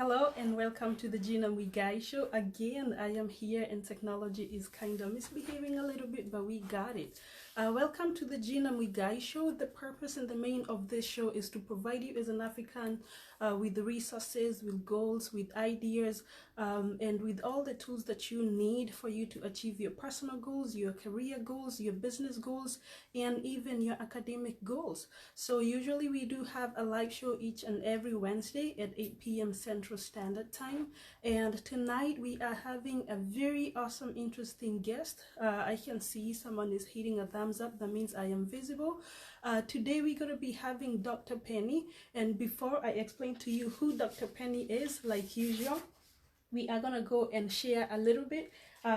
Hello and welcome to the Gina Muigai show. Again, I am here and technology is kind of misbehaving a little bit, but we got it. Welcome to the Gina Muigai show. The purpose and the main of this show is to provide you as an African with the resources, with goals, with ideas, and with all the tools that you need for you to achieve your personal goals, your career goals, your business goals, and even your academic goals. So usually we do have a live show each and every Wednesday at 8 p.m. Central Standard Time, and tonight we are having a very awesome, interesting guest. I can see someone is hitting a thumbs up. That means I am visible. Today we're going to be having Dr. Penny, and before I explain to you who Dr. Penny is, like usual, we are going to go and share a little bit.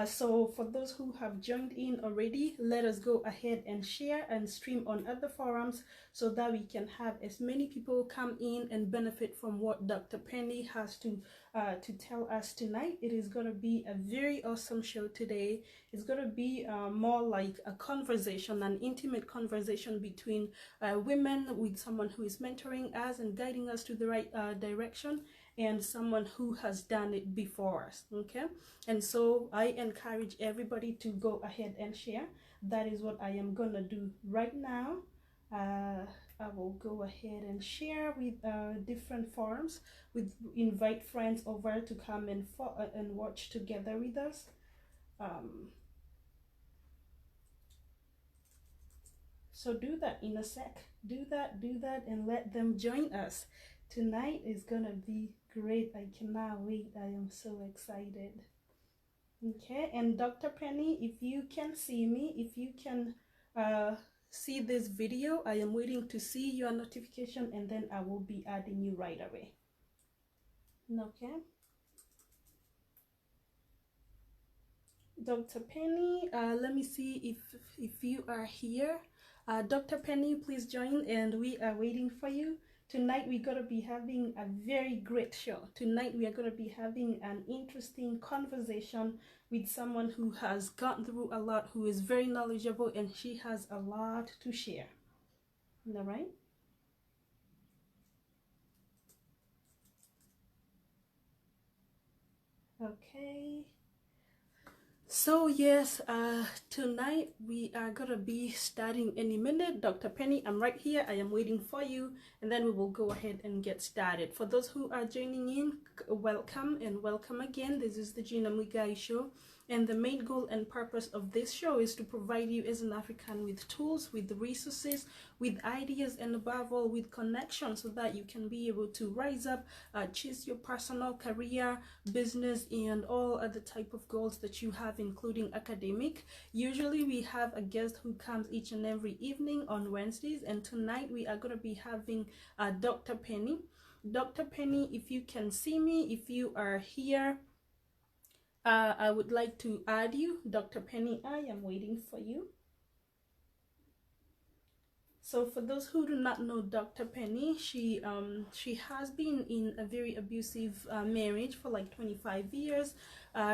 So for those who have joined in already, let us go ahead and share and stream on other forums so that we can have as many people come in and benefit from what Dr. Penny has to tell us tonight. It is going to be a very awesome show today. It's going to be more like a conversation, an intimate conversation between women with someone who is mentoring us and guiding us to the right direction, and someone who has done it before us. Okay, and so I encourage everybody to go ahead and share. That is what I am gonna do right now. I will go ahead and share with different forums, with invite friends over to come and watch together with us. So do that in a sec. Do that, and let them join us. Tonight is gonna be great. I cannot wait. I am so excited. Okay, and Dr. Penny, if you can see me, if you can see this video, I am waiting to see your notification, and then I will be adding you right away. Okay. Dr. Penny, let me see if you are here. Dr. Penny, please join, and we are waiting for you. Tonight we're going to be having a very great show. Tonight we are going to be having an interesting conversation with someone who has gone through a lot, who is very knowledgeable, and she has a lot to share. All right? Okay. So yes, tonight we are gonna be starting any minute. Dr. Penny, I'm right here. I am waiting for you, and then we will go ahead and get started. For those who are joining in, welcome and welcome again. This is the Gina Muigai show, and the main goal and purpose of this show is to provide you as an African with tools, with resources, with ideas, and above all with connections, so that you can be able to rise up, chase your personal career, business, and all other type of goals that you have, including academic. Usually we have a guest who comes each and every evening on Wednesdays, and tonight we are going to be having Dr. Penny. Dr. Penny, if you can see me, if you are here, I would like to add you. Dr. Penny, I am waiting for you. So for those who do not know Dr. Penny, she has been in a very abusive marriage for like 25 years.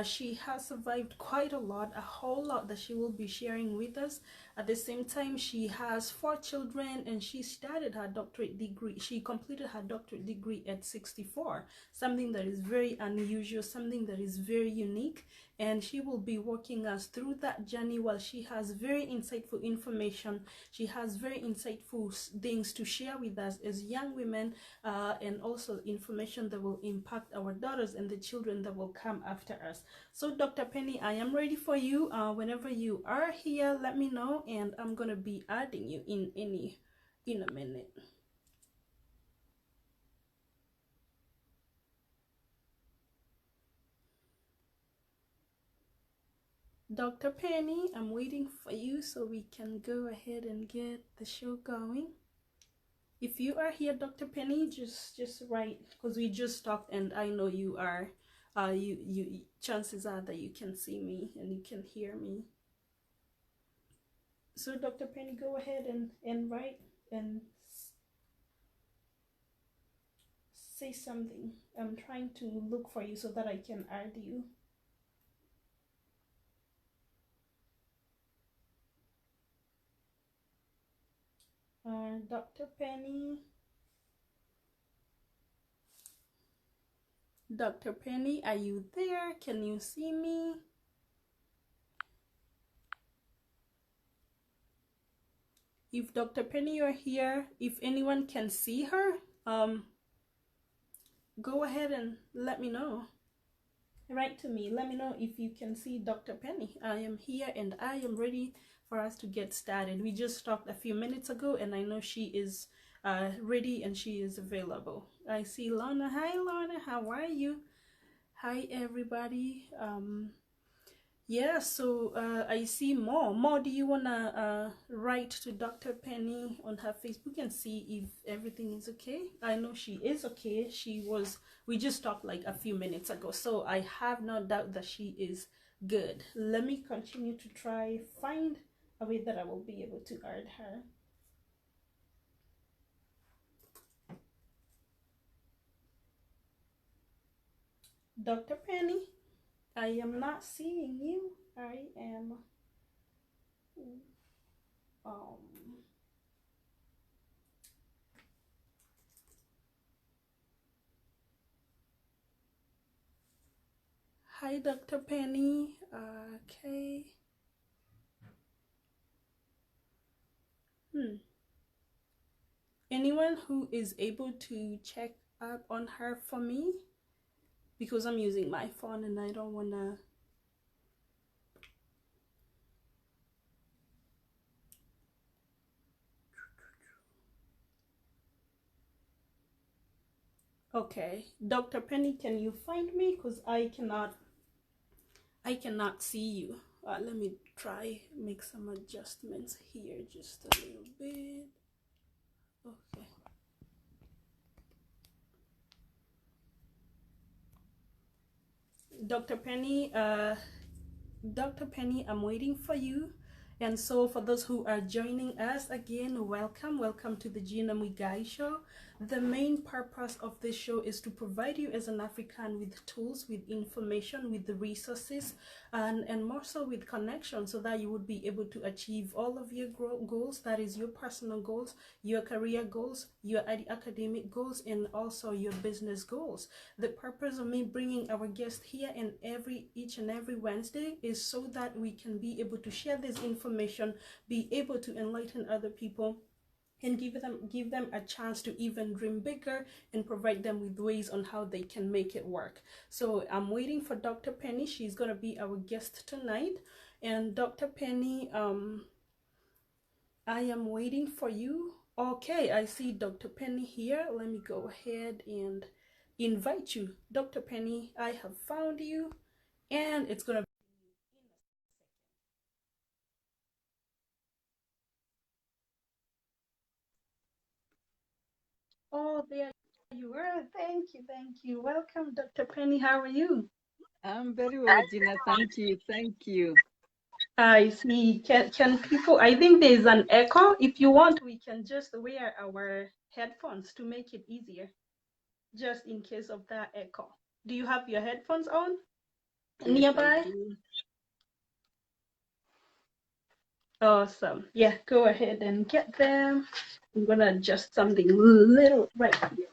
She has survived quite a lot, a whole lot that she will be sharing with us. At the same time, she has 4 children, and she started her doctorate degree. She completed her doctorate degree at 64, something that is very unusual, something that is very unique. And she will be walking us through that journey, while she has very insightful information. She has very insightful things to share with us as young women, and also information that will impact our daughters and the children that will come after us. So Dr. Penny, I am ready for you. Whenever you are here, let me know, and I'm gonna be adding you in a minute. Dr. Penny, I'm waiting for you so we can go ahead and get the show going. If you are here, Dr. Penny, just write, because we just talked and I know you are. Chances are that you can see me and you can hear me. So Dr. Penny, go ahead and write and say something. I'm trying to look for you so that I can add you. Dr. Penny. Dr. Penny, are you there? Can you see me? If Dr. Penny you're here, if anyone can see her, go ahead and let me know. Write to me. Let me know if you can see Dr. Penny. I am here and I am ready for us to get started. We just talked a few minutes ago and I know she is ready and she is available. I see Lorna. Hi Lorna, how are you? Hi everybody. Yeah, so I see more. More, do you want to write to Dr. Penny on her Facebook and see if everything is okay? I know she is okay. We just talked like a few minutes ago, so I have no doubt that she is good. Let me continue to try find a way that I will be able to add her. Dr. Penny, I am not seeing you. I am um hi Dr. Penny. Okay. Anyone who is able to check up on her for me, because I'm using my phone and I don't want to. Okay, Dr. Penny, can you find me? Because I cannot see you. Let me try make some adjustments here just a little bit. Okay. Dr. Penny, Dr. Penny, I'm waiting for you. And so for those who are joining us again, welcome to the Gina Muigai show. The main purpose of this show is to provide you as an African with tools, with information, with the resources, and more so with connection, so that you would be able to achieve all of your goals, that is your personal goals, your career goals, your academic goals, and also your business goals. The purpose of me bringing our guest here and each and every Wednesday is so that we can be able to share this information, be able to enlighten other people, and give them a chance to even dream bigger and provide them with ways on how they can make it work. So I'm waiting for Dr. Penny. She's gonna be our guest tonight. And Dr. Penny, I am waiting for you. Okay, I see Dr. Penny here. Let me go ahead and invite you. Dr. Penny, I have found you, and it's gonna be. Oh, there you are. Thank you, thank you. Welcome, Dr. Penny. How are you? I'm very well, Gina. Thank you. Thank you. I see. Can people? I think there's an echo. If you want, we can just wear our headphones to make it easier, just in case of that echo. Do you have your headphones on Yes, I nearby? do. Awesome. Yeah, go ahead and get them. I'm gonna adjust something little right here.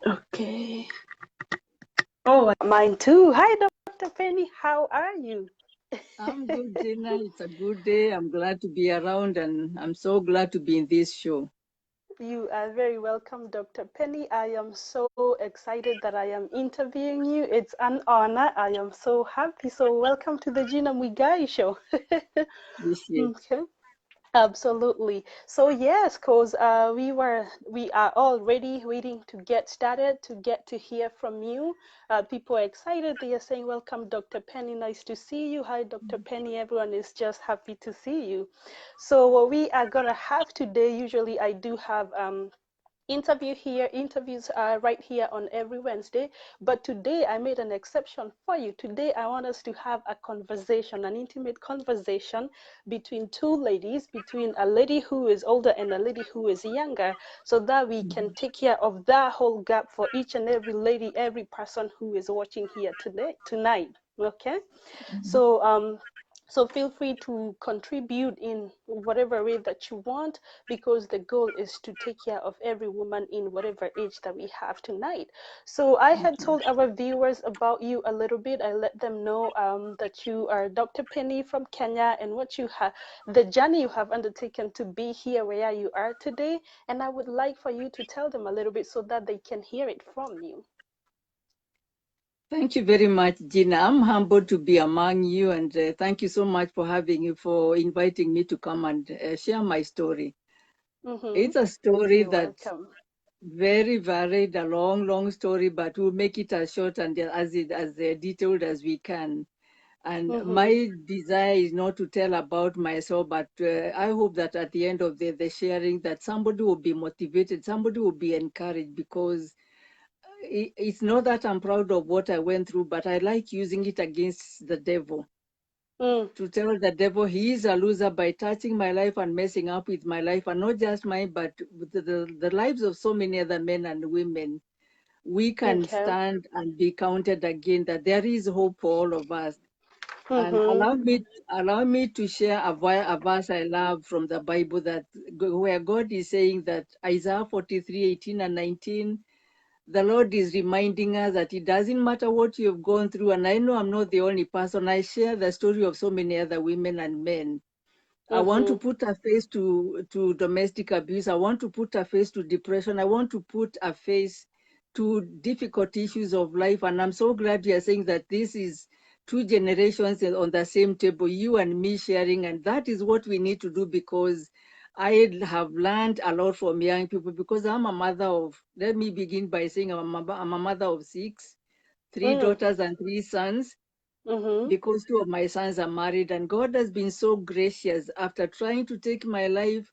Okay. Oh, mine too. Hi, Dr. Penny. How are you? I'm good, Gina. It's a good day. I'm glad to be around, and I'm so glad to be in this show. You are very welcome, Dr. Penny. I am so excited that I am interviewing you. It's an honor. I am so happy. So welcome to the Gina Muigai show. Appreciate. Okay. Absolutely. So yes, cause we are all ready, waiting to get started, to get to hear from you. People are excited. They are saying, "Welcome, Dr. Penny. Nice to see you." Hi, Dr. Penny. Everyone is just happy to see you. So what we are gonna have today, usually I do have interviews are right here on every Wednesday, but today I made an exception for you. Today I want us to have a conversation, an intimate conversation between two ladies, between a lady who is older and a lady who is younger, so that we can take care of that whole gap for each and every lady, every person who is watching here tonight. Okay. So So feel free to contribute in whatever way that you want, because the goal is to take care of every woman in whatever age that we have tonight. So I had Okay. told our viewers about you a little bit. I let them know that you are Dr. Penny from Kenya, and what you have, the journey you have undertaken to be here where you are today. And I would like for you to tell them a little bit so that they can hear it from you. Thank you very much, Gina. I'm humbled to be among you, and thank you so much for inviting me to come and share my story. Mm-hmm. It's a story You're that's welcome. very varied, a long, long story, but we'll make it as short and as detailed as we can. And Mm-hmm. my desire is not to tell about myself, but I hope that at the end of the sharing, that somebody will be motivated, somebody will be encouraged, because it's not that I'm proud of what I went through, but I like using it against the devil, Mm. to tell the devil he is a loser by touching my life and messing up with my life, and not just mine, but with the lives of so many other men and women. We can Okay. stand and be counted again, that there is hope for all of us. And Mm-hmm. allow me to share a verse I love from the Bible, that where God is saying that Isaiah 43:18 and 19, the Lord is reminding us that it doesn't matter what you've gone through. And I know I'm not the only person. I share the story of so many other women and men. I want to Mm-hmm. put a face to domestic abuse. I want to put a face to depression. I want to put a face to difficult issues of life. And I'm so glad you're saying that this is two generations on the same table, you and me sharing. And that is what we need to do, because I have learned a lot from young people, because I'm a mother of, let me begin by saying I'm a mother of six, three Mm. daughters and three sons, Mm-hmm. because two of my sons are married. And God has been so gracious. After trying to take my life,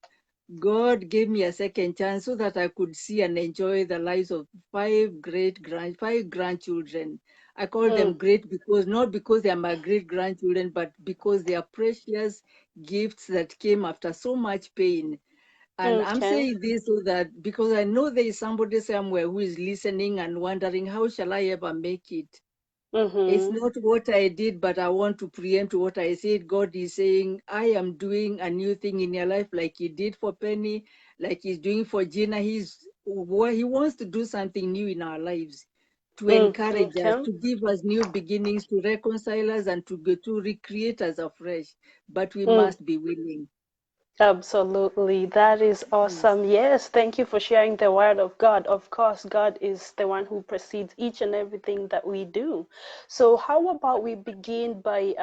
God gave me a second chance so that I could see and enjoy the lives of five grandchildren. I call Mm. them great, because not because they are my great grandchildren, but because they are precious gifts that came after so much pain. And I'm Okay. saying this so that, because I know there is somebody somewhere who is listening and wondering, how shall I ever make it? It's Mm-hmm. not what I did, but I want to preempt what I said. God is saying, I am doing a new thing in your life, like He did for Penny, like He's doing for Gina. He wants to do something new in our lives, to Mm. encourage us, Okay. to give us new beginnings, to reconcile us, and to recreate us afresh. But we Mm. must be willing. Absolutely. That is Yes. awesome. Yes, thank you for sharing the word of God. Of course, God is the one who precedes each and everything that we do. So how about we begin by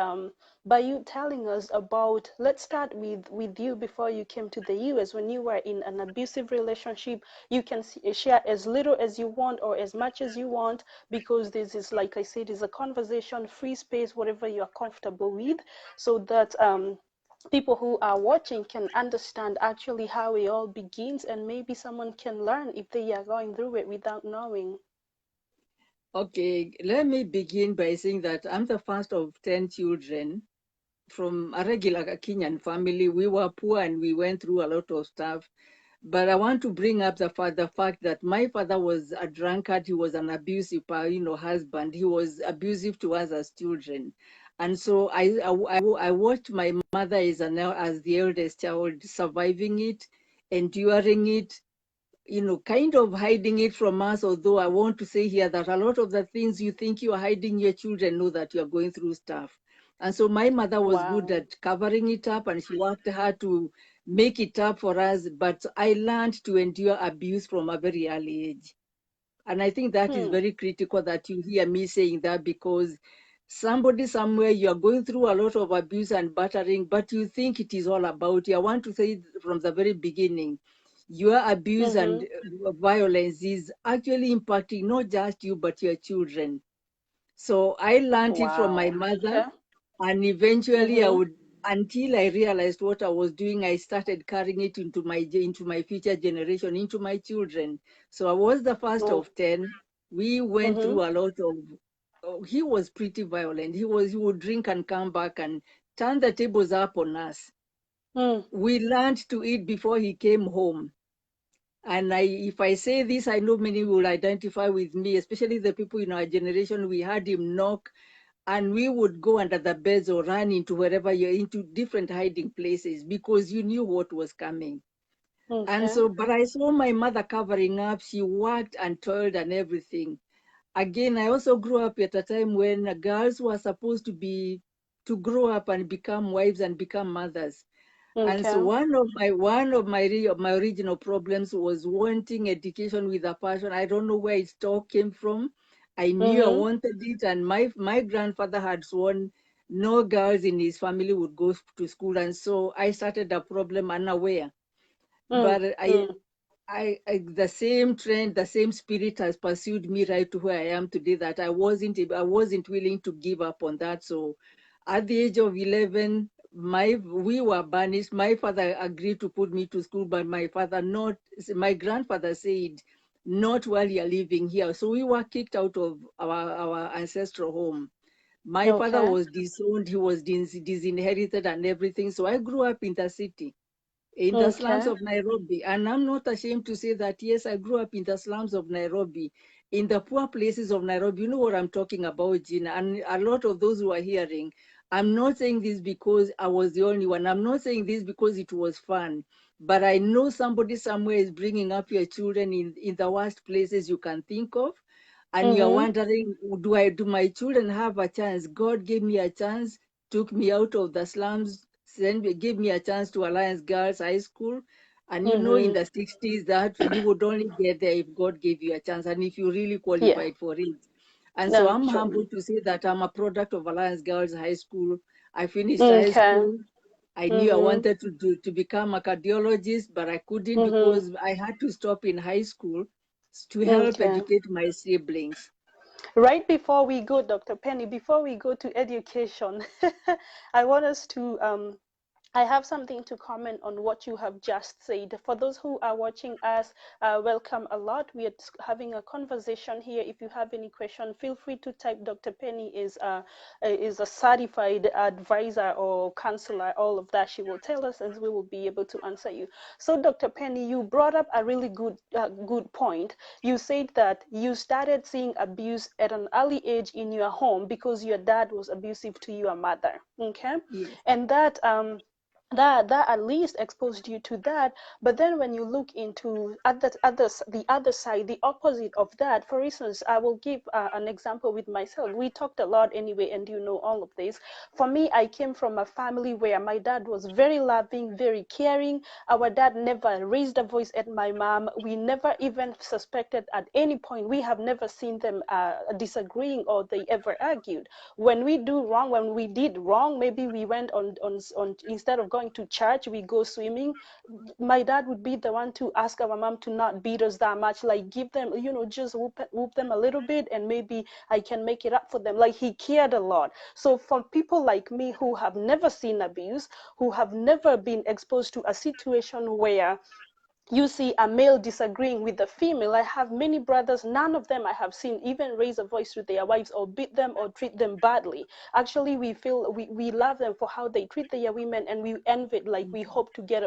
you telling us about, let's start with you before you came to the US. When you were in an abusive relationship, you can share as little as you want or as much as you want, because this is, like I said, is a conversation, free space, whatever you are comfortable with, so that people who are watching can understand actually how it all begins, and maybe someone can learn if they are going through it without knowing. Okay, let me begin by saying that I'm the first of 10 children from a regular Kenyan family. We were poor and we went through a lot of stuff. But I want to bring up the fact that my father was a drunkard. He was an abusive, husband. He was abusive to us as children. And so I watched my mother as the eldest child, surviving it, enduring it, kind of hiding it from us. Although I want to say here that a lot of the things you think you are hiding, your children know that you are going through stuff. And so my mother was good Wow. at covering it up, and she worked hard to make it up for us. But I learned to endure abuse from a very early age. And I think that is Hmm. very critical that you hear me saying that, because somebody somewhere, you are going through a lot of abuse and battering, but you think it is all about you. I want to say from the very beginning, your abuse and Mm-hmm. violence is actually impacting not just you, but your children. So I learned it from my Wow. mother, Okay. and eventually Mm-hmm. until I realized what I was doing, I started carrying it into my future generation, into my children. So I was the first Oh. of 10. We went Mm-hmm. through a lot of. Oh, he was pretty violent. He would drink and come back and turn the tables up on us. Mm. We learned to eat before he came home. And if I say this, I know many will identify with me, especially the people in our generation. We had him knock and we would go under the beds or run into wherever you're into different hiding places because you knew what was coming. And Okay. so, but I saw my mother covering up. She worked and toiled and everything. Again, I also grew up at a time when girls were supposed to grow up and become wives and become mothers. And so Okay. one of my original problems was wanting education with a passion. I don't know where it all came from. I knew I Mhm. wanted it, and my grandfather had sworn no girls in his family would go to school, and so I started a problem unaware. Mm. But Mm. the same trend, the same spirit has pursued me right to where I am today. That I wasn't willing to give up on that. So, at the age of 11, we were banished. My father agreed to put me to school, but my grandfather said, not while you're living here. So we were kicked out of our ancestral home. My father Okay. was disowned. He was disinherited and everything. So I grew up in the city, in the slums Okay. of Nairobi. And I'm not ashamed to say that, yes, I grew up in the slums of Nairobi, in the poor places of Nairobi. You know what I'm talking about, Gina. And a lot of those who are hearing, I'm not saying this because I was the only one. I'm not saying this because it was fun. But I know somebody somewhere is bringing up your children in the worst places you can think of. And you're Mhm. wondering, do my children have a chance? God gave me a chance, took me out of the slums, give me a chance to Alliance Girls High School. And you know, in Mhm. the 60s, that you would only get there if God gave you a chance and if you really Yeah. qualified for it. And so No. I'm True. humbled to say that I'm a product of Alliance Girls High School. I finished high Okay. school. I knew I Mhm. wanted to become a cardiologist, but I couldn't Mhm. because I had to stop in high school to help Okay. educate my siblings. Right before we go, Dr. Penny, before we go to education, I want us to I have something to comment on what you have just said. For those who are watching us, welcome a lot. We are having a conversation here. If you have any question, feel free to type. Dr. Penny is a certified advisor or counselor. All of that she will tell us, and we will be able to answer you. So, Dr. Penny, you brought up a really good point. You said that you started seeing abuse at an early age in your home because your dad was abusive to your mother. Okay, Yes. and that at least exposed you to that. But then when you look into the other side, the opposite of that, for instance, I will give an example with myself. We talked a lot anyway, and you know all of this. For me, I came from a family where my dad was very loving, very caring. Our dad never raised a voice at my mom. We never even suspected at any point. We have never seen them disagreeing or they ever argued. When we did wrong, maybe we went on instead of going to church, we go swimming. My dad would be the one to ask our mom to not beat us that much, like give them, just whoop them a little bit, and maybe I can make it up for them. Like, he cared a lot. So for people like me who have never seen abuse, who have never been exposed to a situation where you see a male disagreeing with the female. I have many brothers, none of them I have seen even raise a voice to their wives or beat them or treat them badly. Actually, we love them for how they treat their women, and we envy, like, we hope to get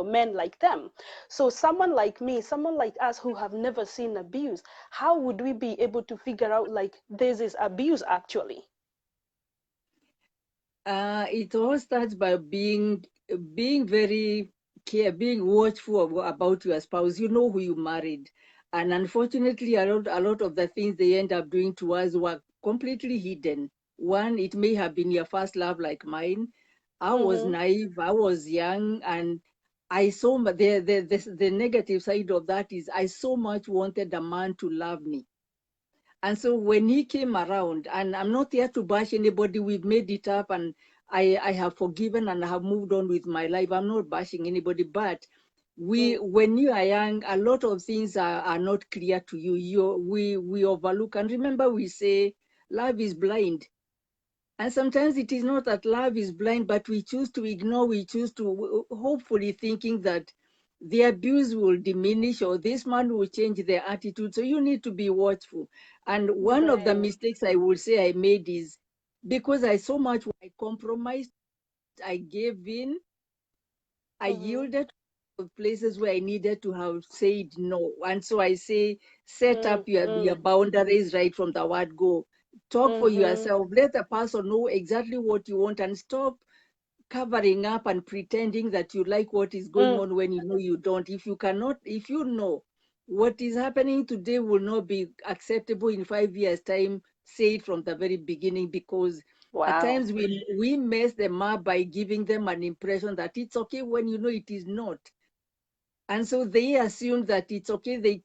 men like them. So someone like me, someone like us who have never seen abuse, how would we be able to figure out, like, this is abuse actually? It all starts by being very being watchful about your spouse. You know who you married, and unfortunately, a lot of the things they end up doing to us were completely hidden. One, it may have been your first love, like mine. I was Mm-hmm. naive. I was young, and I so the negative side of that is I so much wanted a man to love me. And so when he came around, and I'm not here to bash anybody, we've made it up and I have forgiven and I have moved on with my life. I'm not bashing anybody, but Mm. when you are young, a lot of things are not clear to you. We overlook. And remember, we say love is blind. And sometimes it is not that love is blind, but we choose to ignore, we choose to, hopefully thinking that the abuse will diminish or this man will change their attitude. So you need to be watchful. And one of the Right. mistakes I would say I made is because I so much I compromised, I gave in, I Mm-hmm. yielded to places where I needed to have said no. And so I say, set up your Mm-hmm. boundaries right from the word go. Talk for Mhm. yourself. Let the person know exactly what you want, and stop covering up and pretending that you like what is going Mm. on when you know you don't. If you know what is happening today will not be acceptable in 5 years' time, say it from the very beginning, because at Wow. times we mess them up by giving them an impression that it's okay when you know it is not. And so they assume that it's okay. They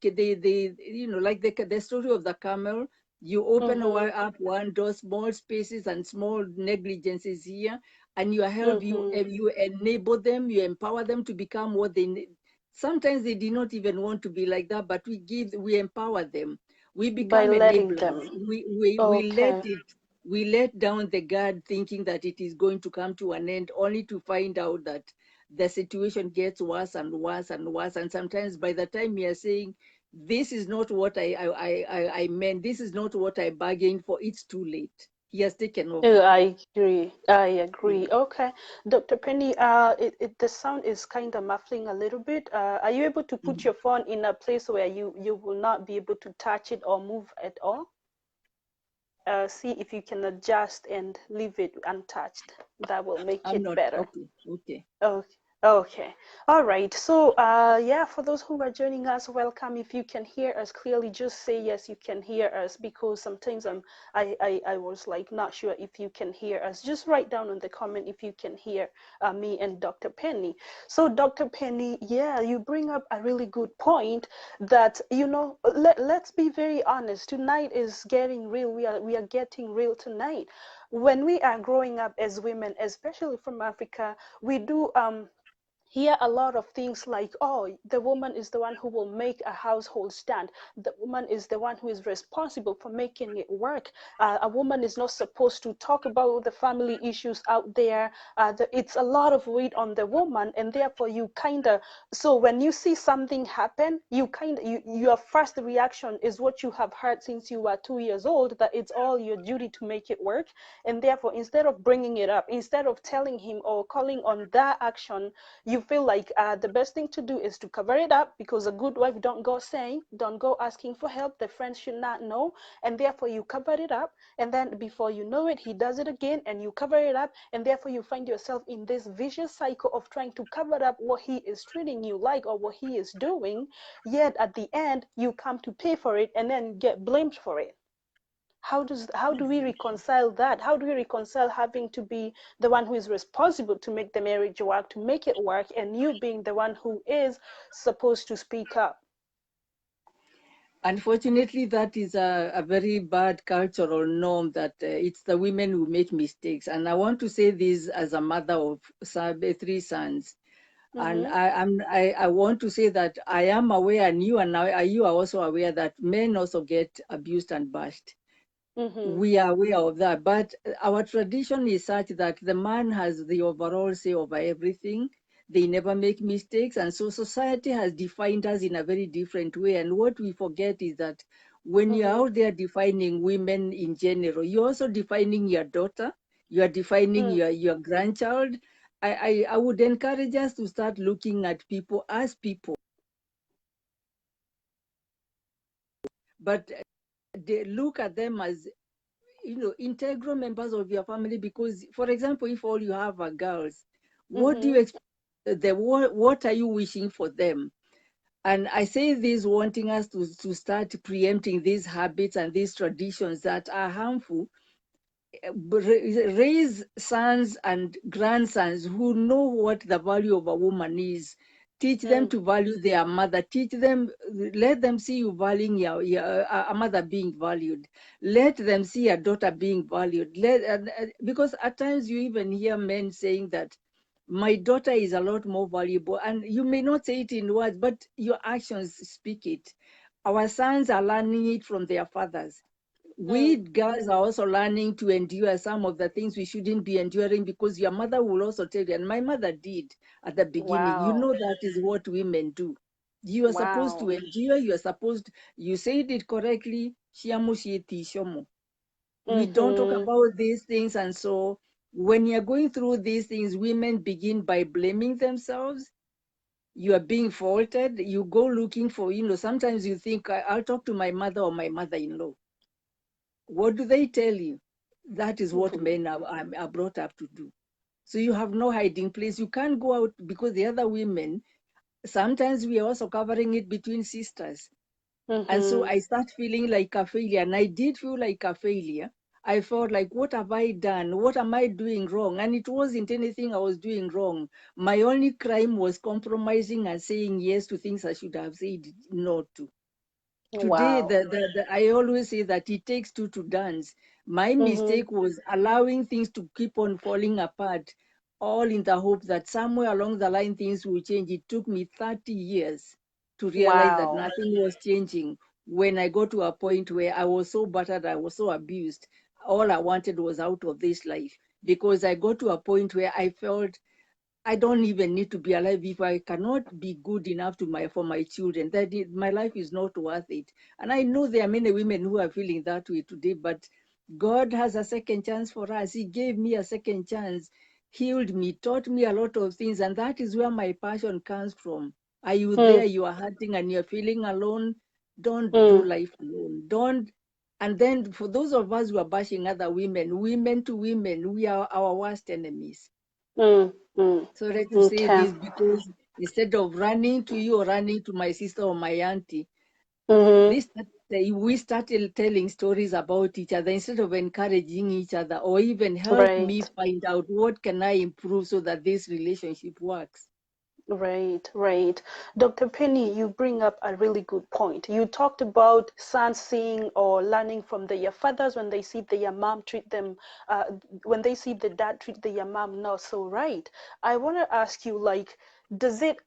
like the story of the camel. You open Mhm. up one door, small spaces and small negligences here, and Mhm. you enable them, you empower them to become what they need. Sometimes they did not even want to be like that, but we empower them. We By become letting enablers. them. We Okay. we let down the guard, thinking that it is going to come to an end, only to find out that the situation gets worse and worse and worse. And sometimes by the time you're saying, this is not what I meant, this is not what I bargained for, it's too late. He has taken over. I agree. I agree. Yeah. Okay. Dr. Penny, the sound is kind of muffling a little bit. Are you able to put Mhm. your phone in a place where you will not be able to touch it or move at all? See if you can adjust and leave it untouched. That will make I'm it not better. okay. Okay. Okay. Okay. All right. So, yeah, for those who are joining us, welcome. If you can hear us clearly, just say yes, you can hear us, because sometimes I was like not sure if you can hear us. Just write down in the comment if you can hear me and Dr. Penny. So, Dr. Penny, yeah, you bring up a really good point that, let's be very honest. Tonight is getting real. We are getting real tonight. When we are growing up as women, especially from Africa, we do hear a lot of things like, oh, the woman is the one who will make a household stand. The woman is the one who is responsible for making it work. A woman is not supposed to talk about the family issues out there. It's a lot of weight on the woman, and therefore you kind of, so when you see something happen, your first reaction is what you have heard since you were 2 years old, that it's all your duty to make it work. And therefore, instead of bringing it up, instead of telling him or calling on that action, you feel like the best thing to do is to cover it up, because a good wife don't go saying, don't go asking for help, the friends should not know. And therefore you cover it up, and then before you know it, he does it again, and you cover it up, and therefore you find yourself in this vicious cycle of trying to cover up what he is treating you like or what he is doing. Yet at the end you come to pay for it and then get blamed for it. How do we reconcile that? How do we reconcile having to be the one who is responsible to make the marriage work, to make it work, and you being the one who is supposed to speak up? Unfortunately, that is a very bad cultural norm that it's the women who make mistakes. And I want to say this as a mother of three sons. And Mm-hmm. I want to say that I am aware, and you are also aware that men also get abused and bashed. Mm-hmm. We are aware of that, but our tradition is such that the man has the overall say over everything. They never make mistakes, and so society has defined us in a very different way. And what we forget is that when you're Mm-hmm. out there defining women in general, you're also defining your daughter, you are defining Mm. your grandchild. I would encourage us to start looking at people as people, but they look at them as integral members of your family. Because, for example, if all you have are girls, what do you Mm-hmm. expect? What are you wishing for them? And I say this wanting us to start preempting these habits and these traditions that are harmful. Raise sons and grandsons who know what the value of a woman is. Teach them Mm. to value their mother. Teach them, let them see you valuing a mother being valued. Let them see a daughter being valued. Because at times you even hear men saying that my daughter is a lot more valuable. And you may not say it in words, but your actions speak it. Our sons are learning it from their fathers. We Mm. girls are also learning to endure some of the things we shouldn't be enduring, because your mother will also tell you, and my mother did at the beginning. Wow. That is what women do. You are supposed to Wow. endure, you said it correctly. "Shiamu shieti shomo." We don't talk Mm-hmm. about these things. And so when you're going through these things, women begin by blaming themselves. You are being faulted. You go looking for, sometimes you think, I'll talk to my mother or my mother-in-law. What do they tell you? That is what men are brought up to do. So you have no hiding place. You can't go out because the other women, sometimes we are also covering it between sisters. And so I start feeling like a failure. And I did feel like a failure. I felt like, what have I done? What am I doing wrong? And it wasn't anything I was doing wrong. My only crime was compromising and saying yes to things I should have said no to. Today, Wow. I always say that it takes two to dance. My Mm-hmm. mistake was allowing things to keep on falling apart, all in the hope that somewhere along the line things will change. It took me 30 years to realize that Wow. nothing was changing. When I got to a point where I was so battered, I was so abused, all I wanted was out of this life, because I got to a point where I felt I don't even need to be alive if I cannot be good enough for my children. My life is not worth it. And I know there are many women who are feeling that way today, but God has a second chance for us. He gave me a second chance, healed me, taught me a lot of things, and that is where my passion comes from. Are you there? Mm, You are hurting and you're feeling alone. Don't do mm, life alone. Don't. And then for those of us who are bashing other women, women to women, we are our worst enemies. mm, mm. Sorry to say Okay. this, because instead of running to you or running to my sister or my auntie, Mm-hmm. we started telling stories about each other instead of encouraging each other, or even help me Right. find out what can I improve so that this relationship works. Right, right. Dr. Penny, you bring up a really good point. You talked about sons seeing or learning from their fathers when they see their mom treat them, when they see the dad treat their mom not so right. I want to ask you, like,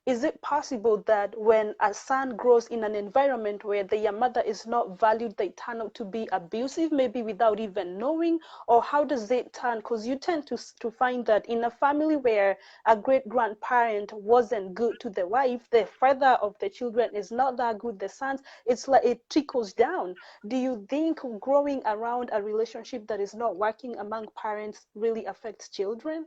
is it possible that when a son grows in an environment where their mother is not valued, they turn out to be abusive, maybe without even knowing? Or how does it turn? Because you tend to find that in a family where a great grandparent wasn't good to the wife, the father of the children is not that good, the sons, it's like it trickles down. Do you think growing around a relationship that is not working among parents really affects children?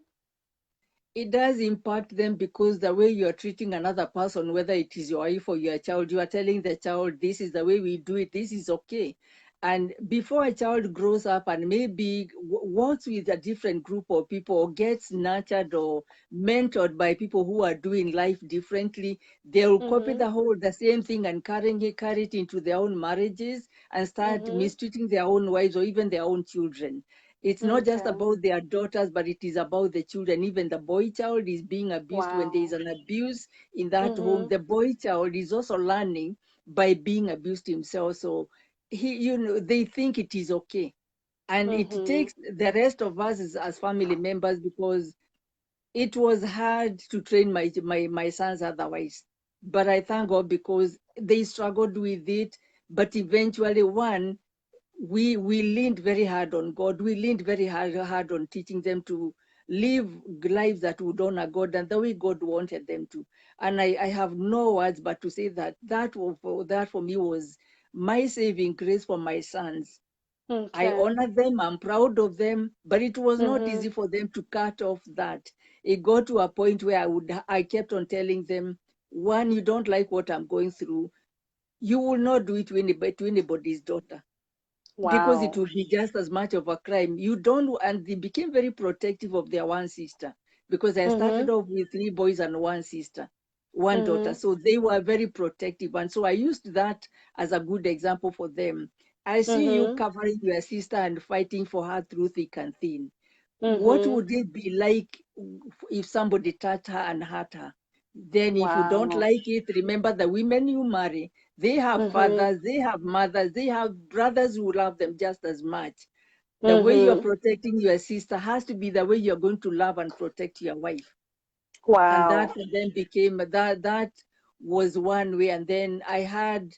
It does impact them, because the way you are treating another person, whether it is your wife or your child, you are telling the child, this is the way we do it, this is okay. And before a child grows up and maybe works with a different group of people, or gets nurtured or mentored by people who are doing life differently, they will copy Mm-hmm. the same thing and carry it into their own marriages and start Mm-hmm. mistreating their own wives or even their own children. It's not just Okay. about their daughters, but it is about the children. Even the boy child is being abused. When there is Wow. an abuse in that home, Mm-hmm. the boy child is also learning by being abused himself. So they think it is okay. And it Mm-hmm. takes the rest of us as family members, because it was hard to train my sons otherwise. But I thank God, because they struggled with it. But eventually, we leaned very hard on God. We leaned very hard on teaching them to live lives that would honor God and the way God wanted them to. And I have no words but to say that for me was my saving grace for my sons. I Okay. honor them, I'm proud of them, but it was not Mm-hmm. easy for them to cut off that. It got to a point where I kept on telling them, one, you don't like what I'm going through, you will not do it to anybody's daughter, because it Wow. would be just as much of a crime. You don't, and they became very protective of their one sister, because I started Mm-hmm. off with three boys and one sister, one daughter. Mm-hmm. So they were very protective. And so I used that as a good example for them. I see you Mm-hmm. covering your sister and fighting for her through thick and thin. What Mm-hmm. would it be like if somebody touched her and hurt her? Then, if you don't Wow. like it, remember the women you marry, they have Mm-hmm. fathers, they have mothers, they have brothers who love them just as much. The way you're Mm-hmm. protecting your sister has to be the way you're going to love and protect your wife. And that Wow. for them became that was one way. And then I had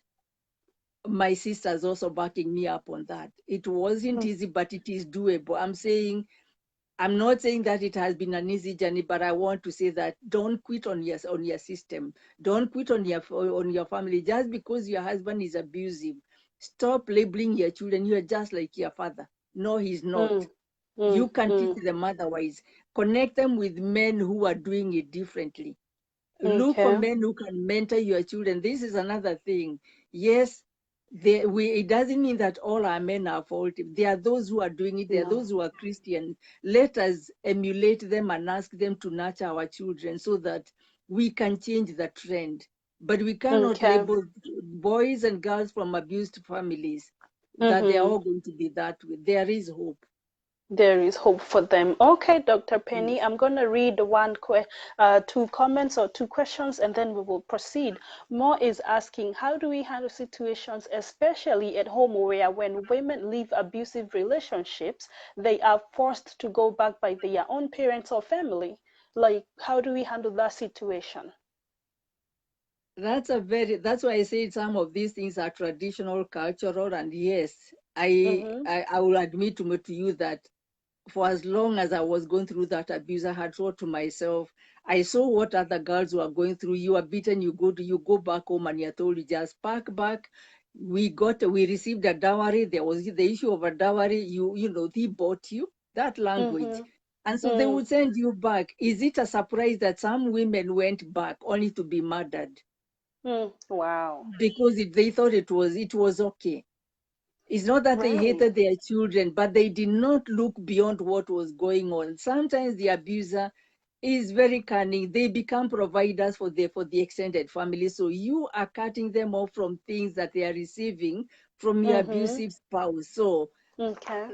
my sisters also backing me up on that. It wasn't easy, but it is doable. I'm not saying that it has been an easy journey, but I want to say that don't quit on your system. Don't quit on your family just because your husband is abusive. Stop labeling your children. You are just like your father. No, he's not. Mm, mm, You can teach mm. them otherwise. Connect them with men who are doing it differently. Look for Okay. men who can mentor your children. This is another thing. Yes, it doesn't mean that all our men are faulty. There are those who are doing it. There are No. those who are Christian. Let us emulate them and ask them to nurture our children so that we can change the trend. But we cannot Okay. label boys and girls from abused families that they are Mm-hmm. all going to be that way. There is hope. There is hope for them. Okay, Dr. Yes. Penny, I'm going to read two comments or two questions, and then we will proceed. Mo is asking, how do we handle situations, especially at home, where when women leave abusive relationships, they are forced to go back by their own parents or family? Like, how do we handle that situation? That's why I say some of these things are traditional, cultural, and yes, Mm-hmm. I will admit to you that for as long as I was going through that abuse, I had thought to myself, I saw what other girls were going through. You are beaten, you go back home, and you're told you just pack back. We received a dowry. There was the issue of a dowry. He bought you, that language. Mm-hmm. And so they Mm, would send you back. Is it a surprise that some women went back only to be murdered wow. because they thought it was okay? It's not that they Right. hated their children, but they did not look beyond what was going on. Sometimes the abuser is very cunning. They become providers for the extended family. So you are cutting them off from things that they are receiving from your Mm-hmm. abusive spouse. So Okay.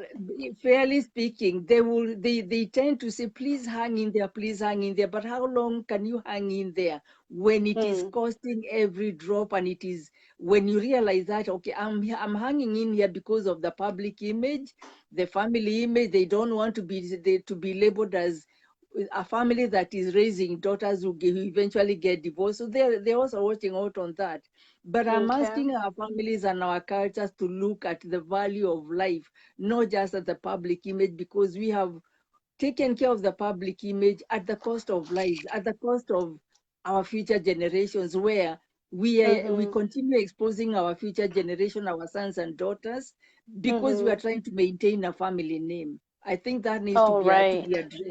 fairly speaking, they tend to say, please hang in there, please hang in there. But how long can you hang in there when it is Mm, costing every drop, and it is when you realize that, okay, I'm hanging in here because of the public image, the family image. They don't want to be labeled as a family that is raising daughters who eventually get divorced. So they're also watching out on that. But I'm okay. asking our families and our cultures to look at the value of life, not just at the public image, because we have taken care of the public image at the cost of lives, at the cost of our future generations, where we Mm-hmm. continue exposing our future generation, our sons and daughters, because we are Mm-hmm. trying to maintain a family name. I think that needs to All be right. addressed.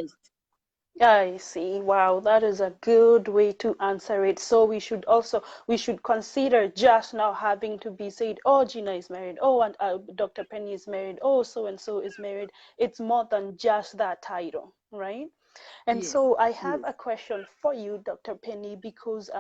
I see. Wow, that is a good way to answer it. So we should consider just now having to be said, oh, Gina is married, oh, and Dr. Penny is married, oh, so and so is married. It's more than just that title, right? And Yes, so I have yes. a question for you, Dr. Penny, because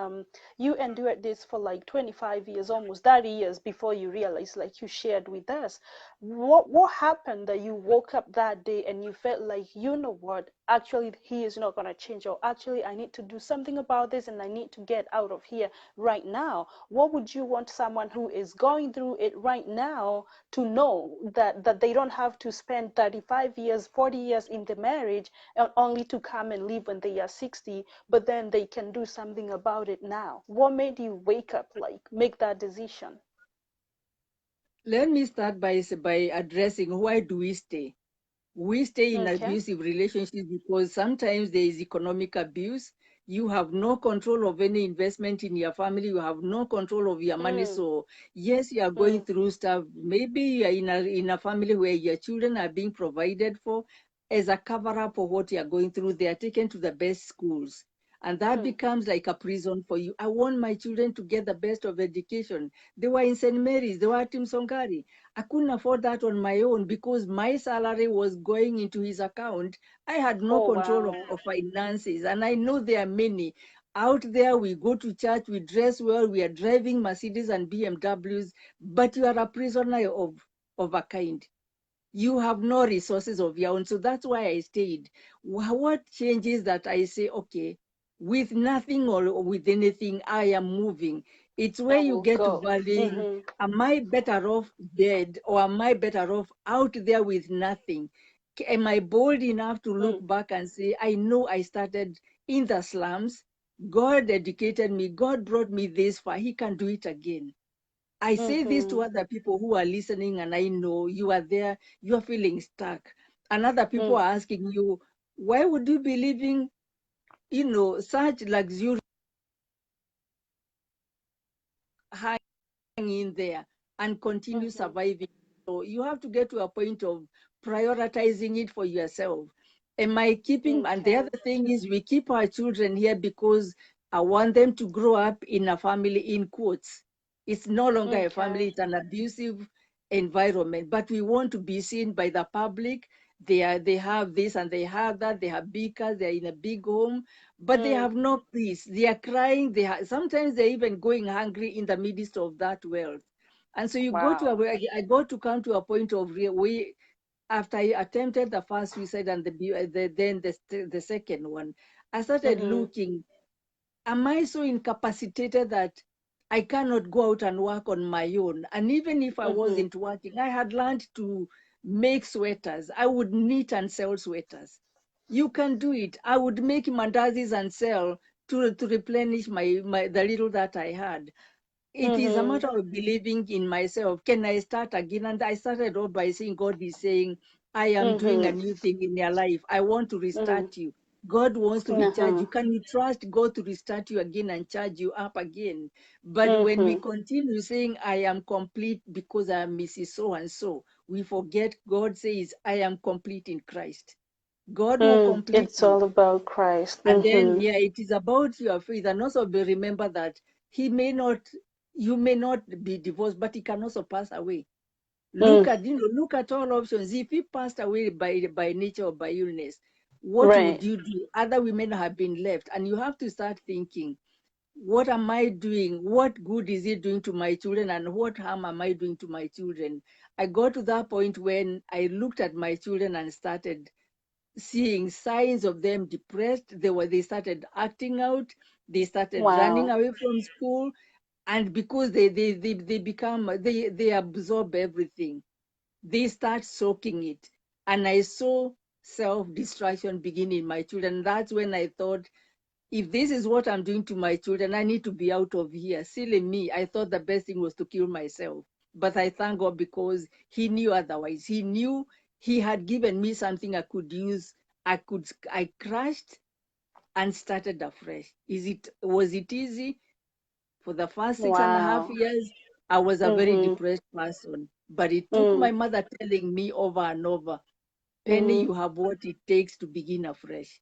you endured this for like 25 years, almost 30 years before you realized, like you shared with us. What happened that you woke up that day and you felt like, you know what, actually he is not going to change, or actually I need to do something about this and I need to get out of here right now? What would you want someone who is going through it right now to know, that they don't have to spend 35 years, 40 years in the marriage only to come and leave when they are 60, but then they can do something about it now? What made you wake up, like make that decision? Let me start by addressing why do we stay. We stay in Okay. abusive relationships because sometimes there is economic abuse. You have no control of any investment in your family. You have no control of your money. Mm, So yes, you are going mm, through stuff. Maybe you are in a family where your children are being provided for as a cover up for what you are going through. They are taken to the best schools. And that mm, becomes like a prison for you. I want my children to get the best of education. They were in St. Mary's, they were at Tim Songari. I couldn't afford that on my own because my salary was going into his account. I had no oh control wow. of finances. And I know there are many out there. We go to church, we dress well, we are driving Mercedes and BMWs, but you are a prisoner of a kind. You have no resources of your own. So that's why I stayed. What changes that I say, okay, with nothing or with anything, I am moving. It's where I you will get to go. valuing, Mm-hmm. am I better off dead or am I better off out there with nothing? Am I bold enough to look Mm, back and say, I know I started in the slums. God educated me. God brought me this far. He can do it again. I say this mm-hmm. to other people who are listening, and I know you are there, you are feeling stuck. And other people Mm, are asking you, why would you be living, such luxury, hang in there and continue mm-hmm. surviving? So you have to get to a point of prioritizing it for yourself. Am I keeping, and the Okay. other thing is we keep our children here because I want them to grow up in a family, in quotes. It's no longer a family, Okay. it's an abusive environment. But we want to be seen by the public. They have this and they have that. They have big cars. They're in a big home, but they Mm. have no peace. They are crying. Sometimes they're even going hungry in the midst of that wealth. And so you go to Wow. I got to come to a point of we after I attempted the first suicide and the second one, I started Mhm. looking, am I so incapacitated that I cannot go out and work on my own? And even if I Mhm. wasn't working, I had learned to make sweaters. I would knit and sell sweaters. You can do it. I would make mandazis and sell to replenish the little that I had. It is a Mhm. matter of believing in myself. Can I start again? And I started off by saying, God is saying, I am doing a Mhm. new thing in your life. I want to Mhm. restart you. God wants to recharge you. Mhm. Can you trust God to restart you again and charge you up again? But when we Mhm. continue saying, I am complete because I am Mrs. So and so, we forget God says, I am complete in Christ. God will Mm. complete It's you. all about Christ. And then, Mhm. yeah, it is about your faith. And also remember that he may not, you may not be divorced, but he can also pass away. Mm. Look at all options. If he passed away by nature or by illness, what would Right. you do? Other women have been left. And you have to start thinking, what am I doing? What good is it doing to my children? And what harm am I doing to my children? I got to that point when I looked at my children and started seeing signs of them depressed. They started acting out. They started running Wow. away from school, and because they become they absorb everything, they start soaking it. And I saw self-destruction begin in my children. That's when I thought, if this is what I'm doing to my children, I need to be out of here. Silly me. I thought the best thing was to kill myself. But I thank God because he knew otherwise. He knew he had given me something I could use. I crashed and started afresh. Was it easy? For the first 6.5 Wow. years, I was a very Mhm. depressed person. But it took Mm. my mother telling me over and over, Penny, Mhm. you have what it takes to begin afresh.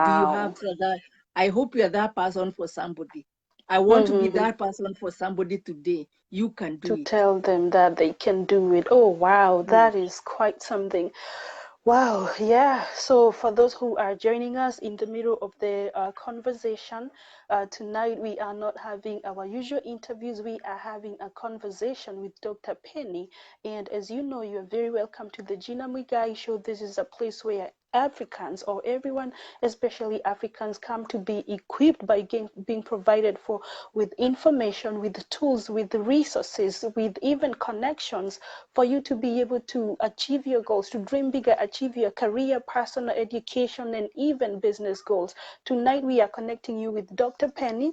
Do you have Wow. that? I hope you're that person for somebody. I want to be Mhm. that person for somebody today. You can do To it. tell them that they can do it. Oh, wow, Yes. that is quite something. Wow, yeah. So, for those who are joining us in the middle of the conversation, tonight we are not having our usual interviews. We are having a conversation with Dr. Penny. And as you know, you are very welcome to the Gina Muigai show. This is a place where Africans or everyone, especially Africans, come to be equipped by being provided for with information, with tools, with resources, with even connections for you to be able to achieve your goals, to dream bigger, achieve your career, personal education, and even business goals. Tonight, we are connecting you with Dr. Penny,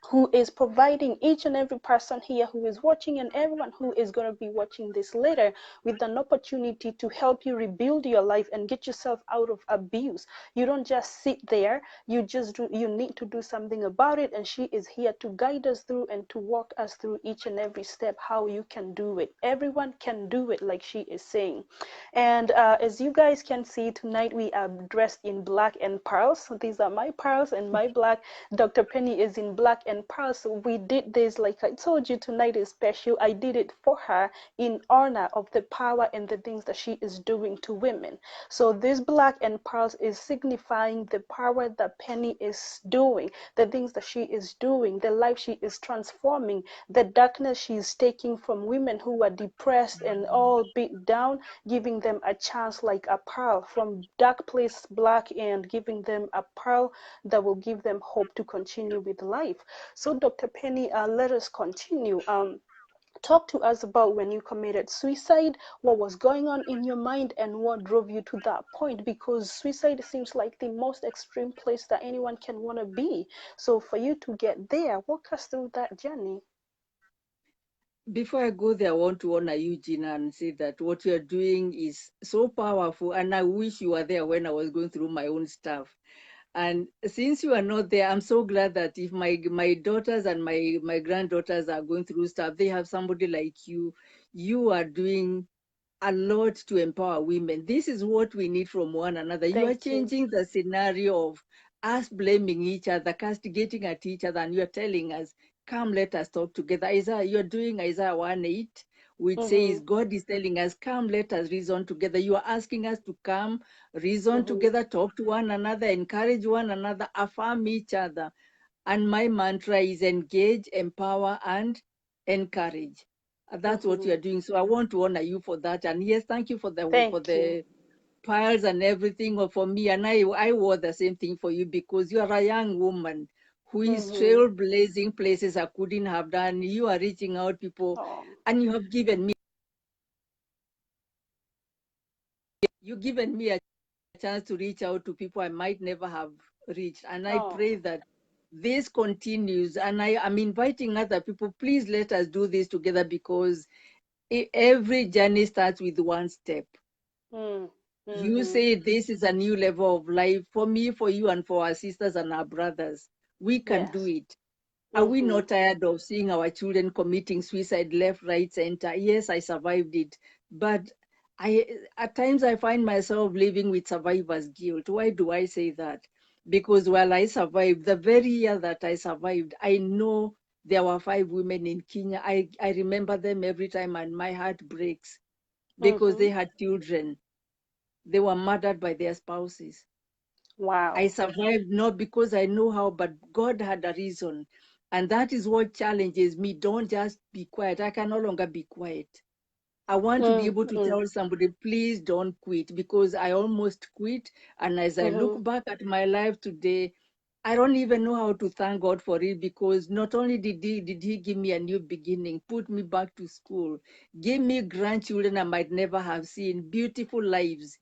who is providing each and every person here who is watching and everyone who is going to be watching this later with an opportunity to help you rebuild your life and get yourself out of abuse. You don't just sit there, you need to do something about it, and she is here to guide us through and to walk us through each and every step how you can do it. Everyone can do it, like she is saying. And as you guys can see, tonight we are dressed in black and pearls. So these are my pearls and my black. Dr. Penny is in black and pearls. So we did this, like I told you, tonight is special. I did it for her in honor of the power and the things that she is doing to women. So this black and pearls is signifying the power that Penny is doing, the things that she is doing, the life she is transforming, the darkness she is taking from women who are depressed and all beat down, giving them a chance like a pearl from dark place black, and giving them a pearl that will give them hope to continue with life. So Dr. Penny, let us continue. Talk to us about when you committed suicide, what was going on in your mind, and what drove you to that point, because suicide seems like the most extreme place that anyone can want to be. So for you to get there, walk us through that journey. Before I go there, I want to honor you, Gina, and say that what you're doing is so powerful. And I wish you were there when I was going through my own stuff. And since you are not there, I'm so glad that if my daughters and my granddaughters are going through stuff, they have somebody like you. You are doing a lot to empower women. This is what we need from one another. You are Thank you. changing the scenario of us blaming each other, castigating at each other, and you're telling us, come, let us talk together. Isaiah, you're doing Isaiah 1:8, which says, Mhm. God is telling us, come, let us reason together. You are asking us to come, reason Mhm. together, talk to one another, encourage one another, affirm each other. And my mantra is engage, empower, and encourage. That's what you Mhm. are doing. So I want to honor you for that. And yes, thank you for Thank you. the piles and everything for me. And I wore the same thing for you because you are a young woman who is Mhm. trailblazing places I couldn't have done. You are reaching out people, Oh. and you given me a chance to reach out to people I might never have reached. And I Oh. pray that this continues. And I am inviting other people, please let us do this together because every journey starts with one step. Mm. You Mhm. say this is a new level of life for me, for you, and for our sisters and our brothers. We can do Yes. it. Are we Mhm. not tired of seeing our children committing suicide left, right, center? Yes, I survived it. But at times I find myself living with survivor's guilt. Why do I say that? Because while I survived, the very year that I survived, I know there were 5 women in Kenya. I remember them every time and my heart breaks because Mhm. they had children. They were murdered by their spouses. I Wow. survived not because I know how, but God had a reason. And that is what challenges me. Don't just be quiet. I can no longer be quiet. I want to be Mm. able to Mm. tell somebody, please don't quit, because I almost quit. And as I look Mhm. back at my life today, I don't even know how to thank God for it, because not only did he give me a new beginning, put me back to school, gave me grandchildren I might never have seen, beautiful lives,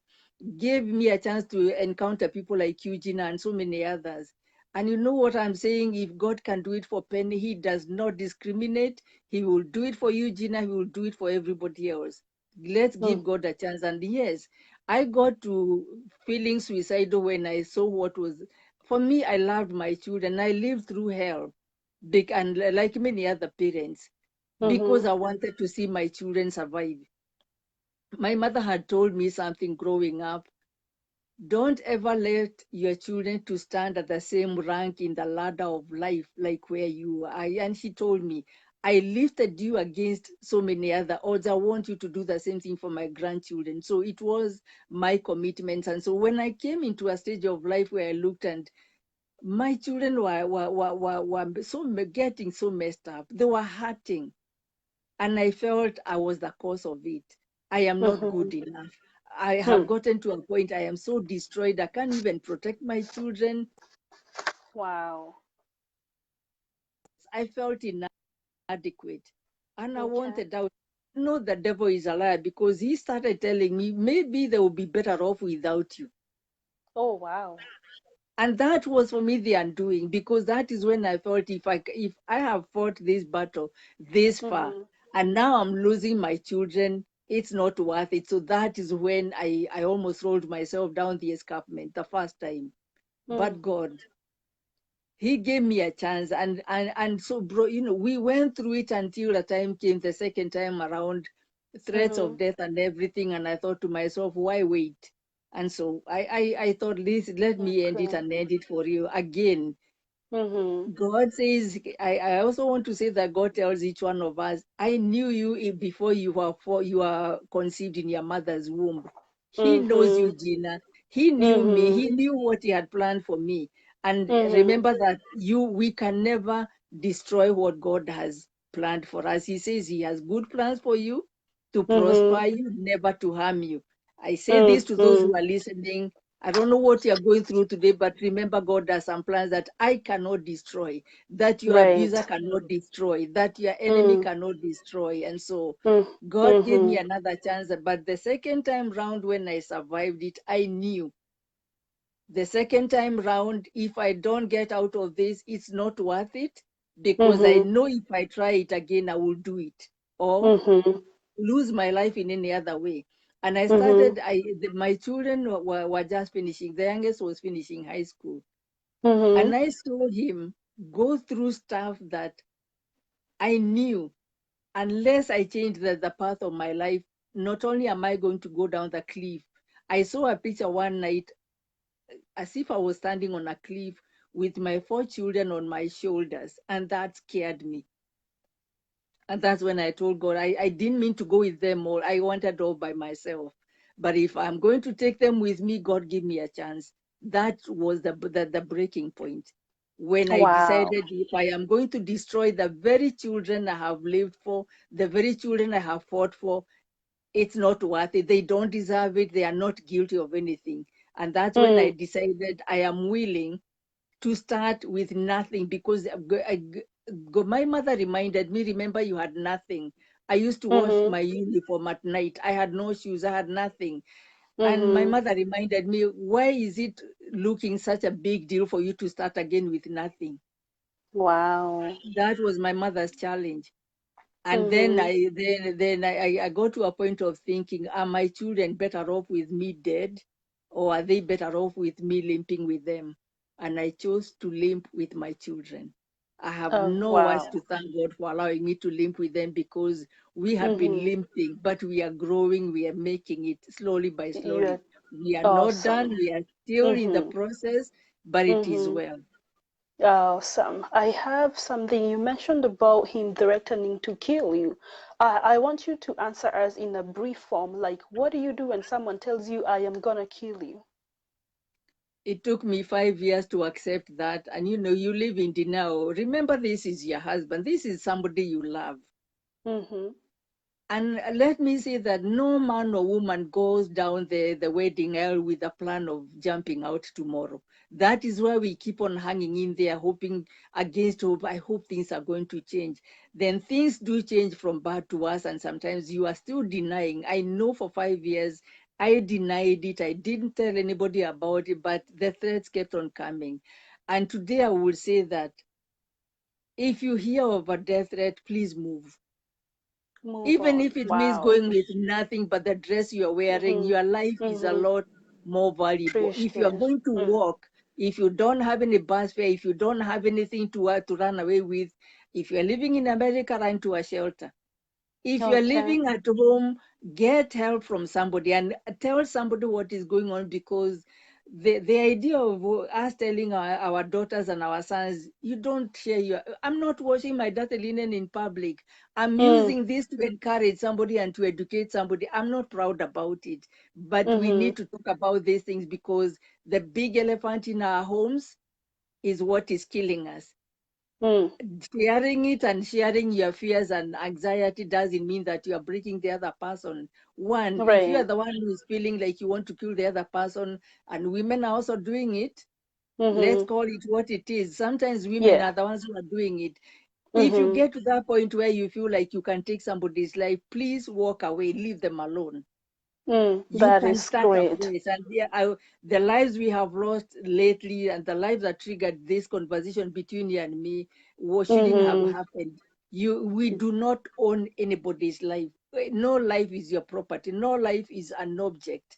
gave me a chance to encounter people like you, Gina, and so many others. And you know what I'm saying? If God can do it for Penny, he does not discriminate. He will do it for you, Gina. He will do it for everybody else. Let's Mm. give God a chance. And yes, I got to feeling suicidal when I saw what was. For me, I loved my children. I lived through hell, big, and like many other parents, because Mhm. I wanted to see my children survive. My mother had told me something growing up: don't ever let your children to stand at the same rank in the ladder of life like where you are. And she told me, I lifted you against so many other odds. I want you to do the same thing for my grandchildren. So it was my commitment. And so when I came into a stage of life where I looked and my children were getting so messed up, they were hurting, and I felt I was the cause of it. I am not good Mhm. enough. I have Hmm. gotten to a point I am so destroyed. I can't even protect my children. Wow. I felt inadequate. And I Okay. wanted out. No, the devil is a liar, because he started telling me maybe they will be better off without you. Oh wow. And that was for me the undoing, because that is when I felt if I have fought this battle this far Mhm. and now I'm losing my children, it's not worth it. So that is when I almost rolled myself down the escarpment the first time. Mm. But God, he gave me a chance, and so, bro, we went through it until the time came the second time around, threats of Mhm. death and everything. And I thought to myself, why wait? And so I thought, let me end it Okay. and end it for you again. Mhm. God says, I also want to say that God tells each one of us, I knew you before you are conceived in your mother's womb. He knows you, Mhm. Gina. He knew me. Mhm. He knew what he had planned for me. And Mhm. remember that we can never destroy what God has planned for us. He says he has good plans for you, to Mhm. prosper you, never to harm you. I say this to those who Mhm. are listening. I don't know what you're going through today, but remember, God has some plans that I cannot destroy, that your abuser Right. cannot destroy, that your enemy Mm. cannot destroy. And so Mm. God gave me Mhm. another chance. But the second time round, when I survived it, I knew the second time round, if I don't get out of this, it's not worth it, because I Mhm. know if I try it again, I will do it or Mhm. lose my life in any other way. And I Mhm. started, my children were just finishing. The youngest was finishing high school. And Mhm. I saw him go through stuff that I knew, unless I change the path of my life, not only am I going to go down the cliff. I saw a picture one night. as if I was standing on a cliff with my 4 children on my shoulders, and that scared me. And that's when I told God, I didn't mean to go with them all. I wanted all by myself. But if I'm going to take them with me, God give me a chance. That was the breaking point. When I Wow. decided if I am going to destroy the very children I have lived for, the very children I have fought for, it's not worth it. They don't deserve it. They are not guilty of anything. And that's when I Mm, decided I am willing to start with nothing, because my mother reminded me, remember, you had nothing. I used to wash mm-hmm, my uniform at night. I had no shoes. I had nothing. And my mm-hmm. mother reminded me, why is it looking such a big deal for you to start again with nothing? Wow. That was my mother's challenge. And then Mm-hmm, I got to a point of thinking, are my children better off with me dead, or are they better off with me limping with them? And I chose to limp with my children. I have oh, no words wow. to thank God for allowing me to limp with them, because we have been Mm-hmm. limping, but we are growing, we are making it slowly by slowly. You're We are not done, awesome. we are still in the Mm-hmm, process, but it is mm-hmm. well. Awesome. I have something you mentioned about him threatening to kill you. I want you to answer us in a brief form, like, what do you do when someone tells you, I am gonna kill you? It took me 5 years to accept that. And you live in denial. Remember, this is your husband. This is somebody you love. Mm-hmm. And let me say that no man or woman goes down the wedding aisle with a plan of jumping out tomorrow. That is why we keep on hanging in there, hoping against hope. I hope things are going to change. Then things do change from bad to worse, and sometimes you are still denying. I know for 5 years I denied it. I didn't tell anybody about it, but the threats kept on coming. And today I will say that if you hear of a death threat, please move. Move Even on. if it means Wow. going with nothing but the dress you're wearing, Mm-hmm. your life is a Mm-hmm. lot more valuable. If you're Appreciate. going to Mm. walk, if you don't have any bus fare, if you don't have anything to run away with, if you're living in America, run to a shelter. If you're Okay. living at home, get help from somebody and tell somebody what is going on, because the idea of us telling our daughters and our sons, you don't share I'm not washing my dirty linen in public. I'm Mm. using this to encourage somebody and to educate somebody. I'm not proud about it, but we Mm-hmm. need to talk about these things, because the big elephant in our homes is what is killing us. Mm. Sharing it and sharing your fears and anxiety doesn't mean that you are breaking the other person. One, if you are Right. the one who's feeling like you want to kill the other person, and women are also doing it, let's Mm-hmm. call it what it is. Sometimes women Yeah. are the ones who are doing it. If you Mm-hmm. get to that point where you feel like you can take somebody's life, please walk away, leave them alone. Mm. You That can is start great. afresh. And the lives we have lost lately, and the lives that triggered this conversation between you and me, what shouldn't have Mm-hmm. happened. We do not own anybody's life. No life is your property. No life is an object.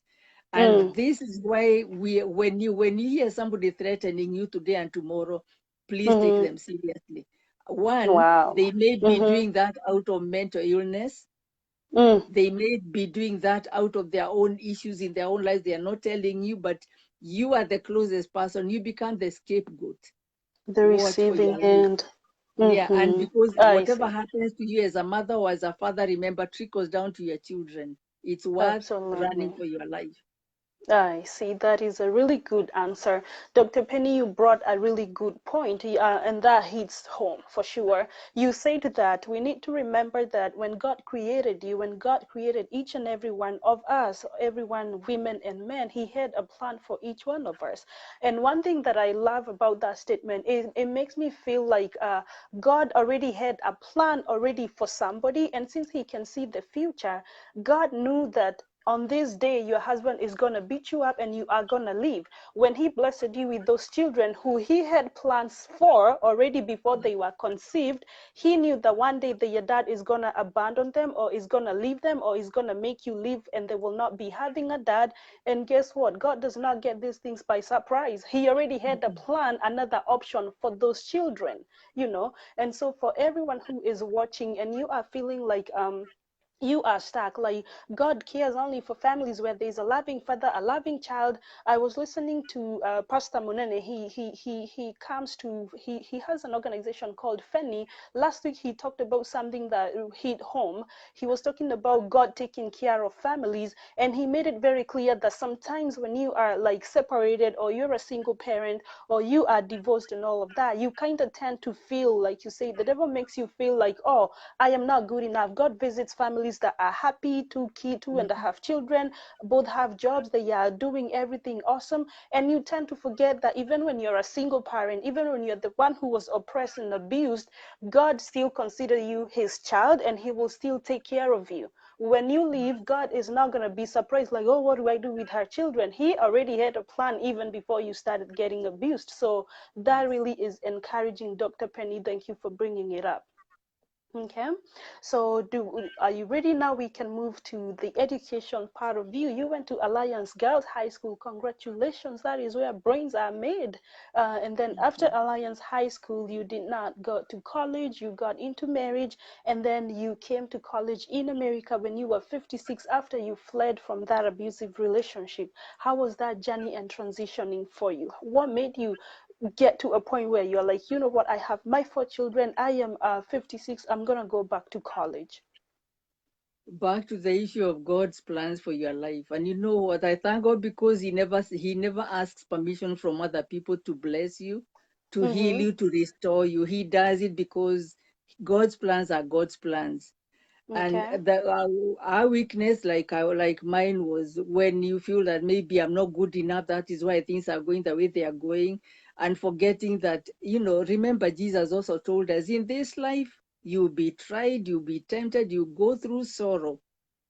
And Mm. this is why when you hear somebody threatening you today and tomorrow, please take Mm-hmm. them seriously. One, Wow. they may be Mm-hmm. doing that out of mental illness. Mm. They may be doing that out of their own issues in their own lives. They are not telling you, but you are the closest person. You become the scapegoat. The Watch for receiving your life. end. Yeah, and Mm-hmm. because I whatever see. happens to you as a mother or as a father, remember, trickles down to your children. It's worth running Absolutely. for your life. I see. That is a really good answer. Dr. Penny, you brought a really good point, and that hits home for sure. You said that we need to remember that when God created you, when God created each and every one of us, everyone, women and men, He had a plan for each one of us. And one thing that I love about that statement is it makes me feel like God already had a plan already for somebody, and since He can see the future, God knew that on this day your husband is going to beat you up and you are going to leave. When he blessed you with those children who he had plans for already before they were conceived, he knew that one day that your dad is going to abandon them or is going to leave them or is going to make you leave and they will not be having a dad. And guess what? God does not get these things by surprise. He already had a plan, another option for those children. And so for everyone who is watching and you are feeling like you are stuck. Like, God cares only for families where there's a loving father, a loving child. I was listening to Pastor Munene. He comes to he has an organization called Feni. Last week he talked about something that hit home. He was talking about God taking care of families, and he made it very clear that sometimes when you are like separated, or you're a single parent, or you are divorced and all of that, you kind of tend to feel like, you say, the devil makes you feel like, oh, I am not good enough. God visits families that are happy, two and a half children, both have jobs, they are doing everything awesome. And you tend to forget that even when you're a single parent, even when you're the one who was oppressed and abused, God still consider you his child, and he will still take care of you. When you leave, God is not going to be surprised, like, oh, what do I do with her children? He already had a plan even before you started getting abused. So that really is encouraging, Dr. Penny. Thank you for bringing it up. Okay, so are you ready now? We can move to the education part of you. You went to Alliance Girls High School. Congratulations, that is where brains are made. And then after Alliance High School, you did not go to college, you got into marriage, and then you came to college in America when you were 56 after you fled from that abusive relationship. How was that journey and transitioning for you? What made you get to a point where you're like, you know what, I have my 4 children, I am 56, I'm gonna go back to college? Back to the issue of God's plans for your life. And you know what? I thank God because he never asks permission from other people to bless you, to heal Mm-hmm. you, to restore you. He does it because God's plans are God's plans. And Okay. our weakness, like mine, was when you feel that maybe I'm not good enough. That is why things are going the way they are going, and forgetting that, remember, Jesus also told us, in this life you'll be tried, you'll be tempted, you go through sorrow.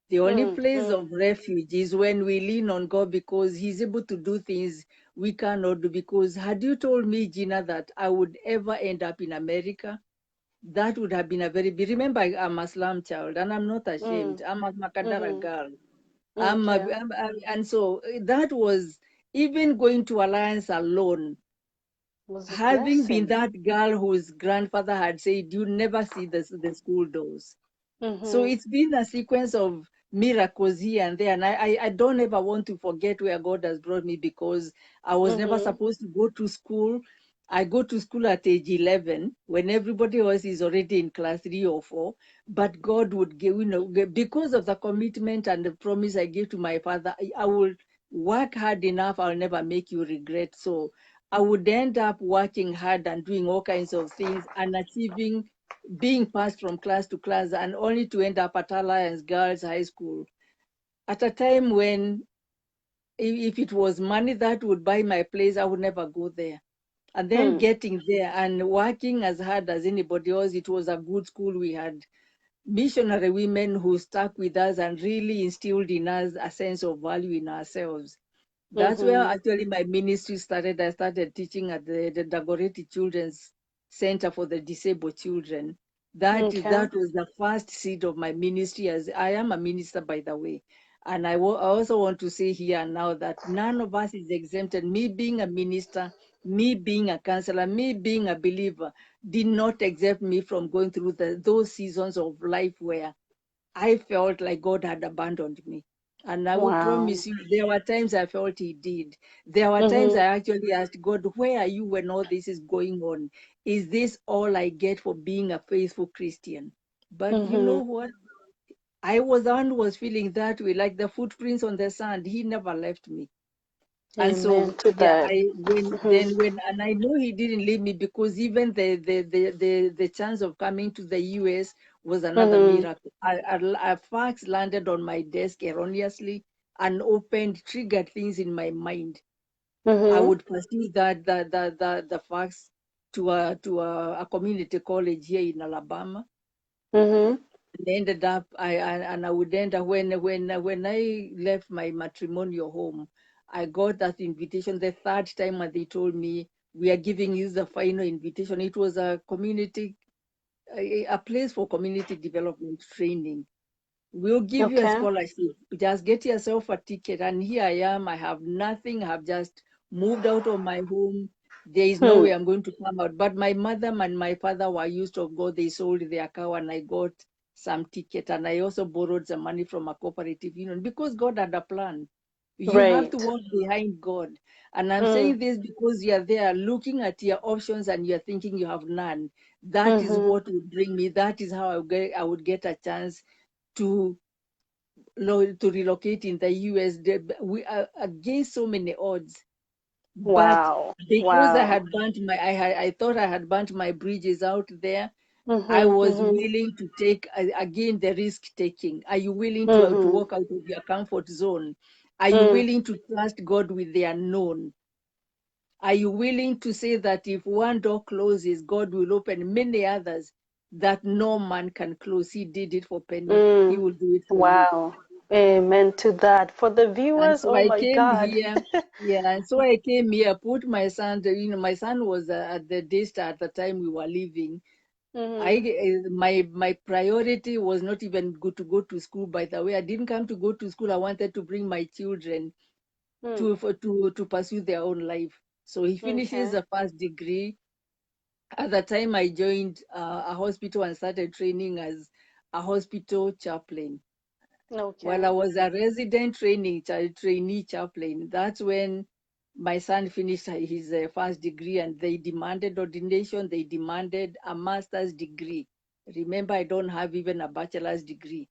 The only place Mm-hmm. of refuge is when we lean on God, because he's able to do things we cannot do. Because had you told me, Gina, that I would ever end up in America, that would have been a very big. Remember, I'm a slum child, and I'm not ashamed. I'm a Makadara Mm-hmm. girl. Okay. And so that was, even going to Alliance alone, Was a having been blessing. that girl whose grandfather had said, "You never see the school doors." So Mm-hmm. it's been a sequence of miracles here and there. And I don't ever want to forget where God has brought me, because I was never Mm-hmm. supposed to go to school. I go to school at age 11 when everybody else is already in class 3 or 4. But God would give, because of the commitment and the promise I gave to my father, I will work hard enough. I'll never make you regret. So I would end up working hard and doing all kinds of things and achieving, being passed from class to class, and only to end up at Alliance Girls High School at a time when, if it was money that would buy my place, I would never go there. And then Hmm. getting there and working as hard as anybody else, it was a good school. We had missionary women who stuck with us and really instilled in us a sense of value in ourselves. That's where Mm-hmm. actually my ministry started. I started teaching at the Dagoretti Children's Center for the Disabled Children. Okay. That was the first seed of my ministry. As I am a minister, by the way. And I also want to say here and now that none of us is exempted. Me being a minister, me being a counselor, me being a believer, did not exempt me from going through those seasons of life where I felt like God had abandoned me. And I would Wow. promise you, there were times I felt he did. There were times Mm-hmm. I actually asked God, where are you when all this is going on? Is this all I get for being a faithful Christian? But you know Mm-hmm. what? I was the one who was feeling that way, like the footprints on the sand. He never left me. And Amen so, to yeah, that. Mm-hmm. and I know he didn't leave me, because even the chance of coming to the US was another Mm-hmm. miracle. A fax landed on my desk erroneously and opened, triggered things in my mind. I Mm-hmm. would pursue the fax to a community college here in Alabama. Mm-hmm. And ended up, I would end up, when I left my matrimonial home, I got that invitation the third time, and they told me, we are giving you the final invitation. It was a place for community development training. We'll give you a Okay. scholarship. Just get yourself a ticket. And here I am. I have nothing. I have just moved out of my home. There is no Hmm. way I'm going to come out. But my mother and my father were used to go. They sold their cow, and I got some ticket, and I also borrowed some money from a cooperative union because God had a plan. You have to Right. walk behind God. And I'm Mm. saying this because you're there looking at your options and you're thinking you have none. That is Mhm. what would bring me. That is how I would get a chance to to relocate in the US. We are against so many odds. But Wow. because Wow. I thought I had burnt my bridges out there. I Mhm. was Mhm. willing to take again the risk taking. Are you willing to Mhm. walk out of your comfort zone? Are you Mm. willing to trust God with the unknown? Are you willing to say that if one door closes, God will open many others that no man can close? He did it for Penny. He Mm. will do it for you. Wow. Amen to that. For the And viewers, so oh I my came God. here. Yeah, and so I came here, put my son, my son was at the day star at the time we were leaving. Mhm. My priority was not even good to go to school. By the way, I didn't come to go to school. I wanted to bring my children Mm. to pursue their own life. So he finishes Okay. the first degree. At the time, I joined a hospital and started training as a hospital chaplain. While I Okay. was a resident trainee chaplain, that's when my son finished his first degree, and they demanded ordination. They demanded a master's degree. Remember, I don't have even a bachelor's degree.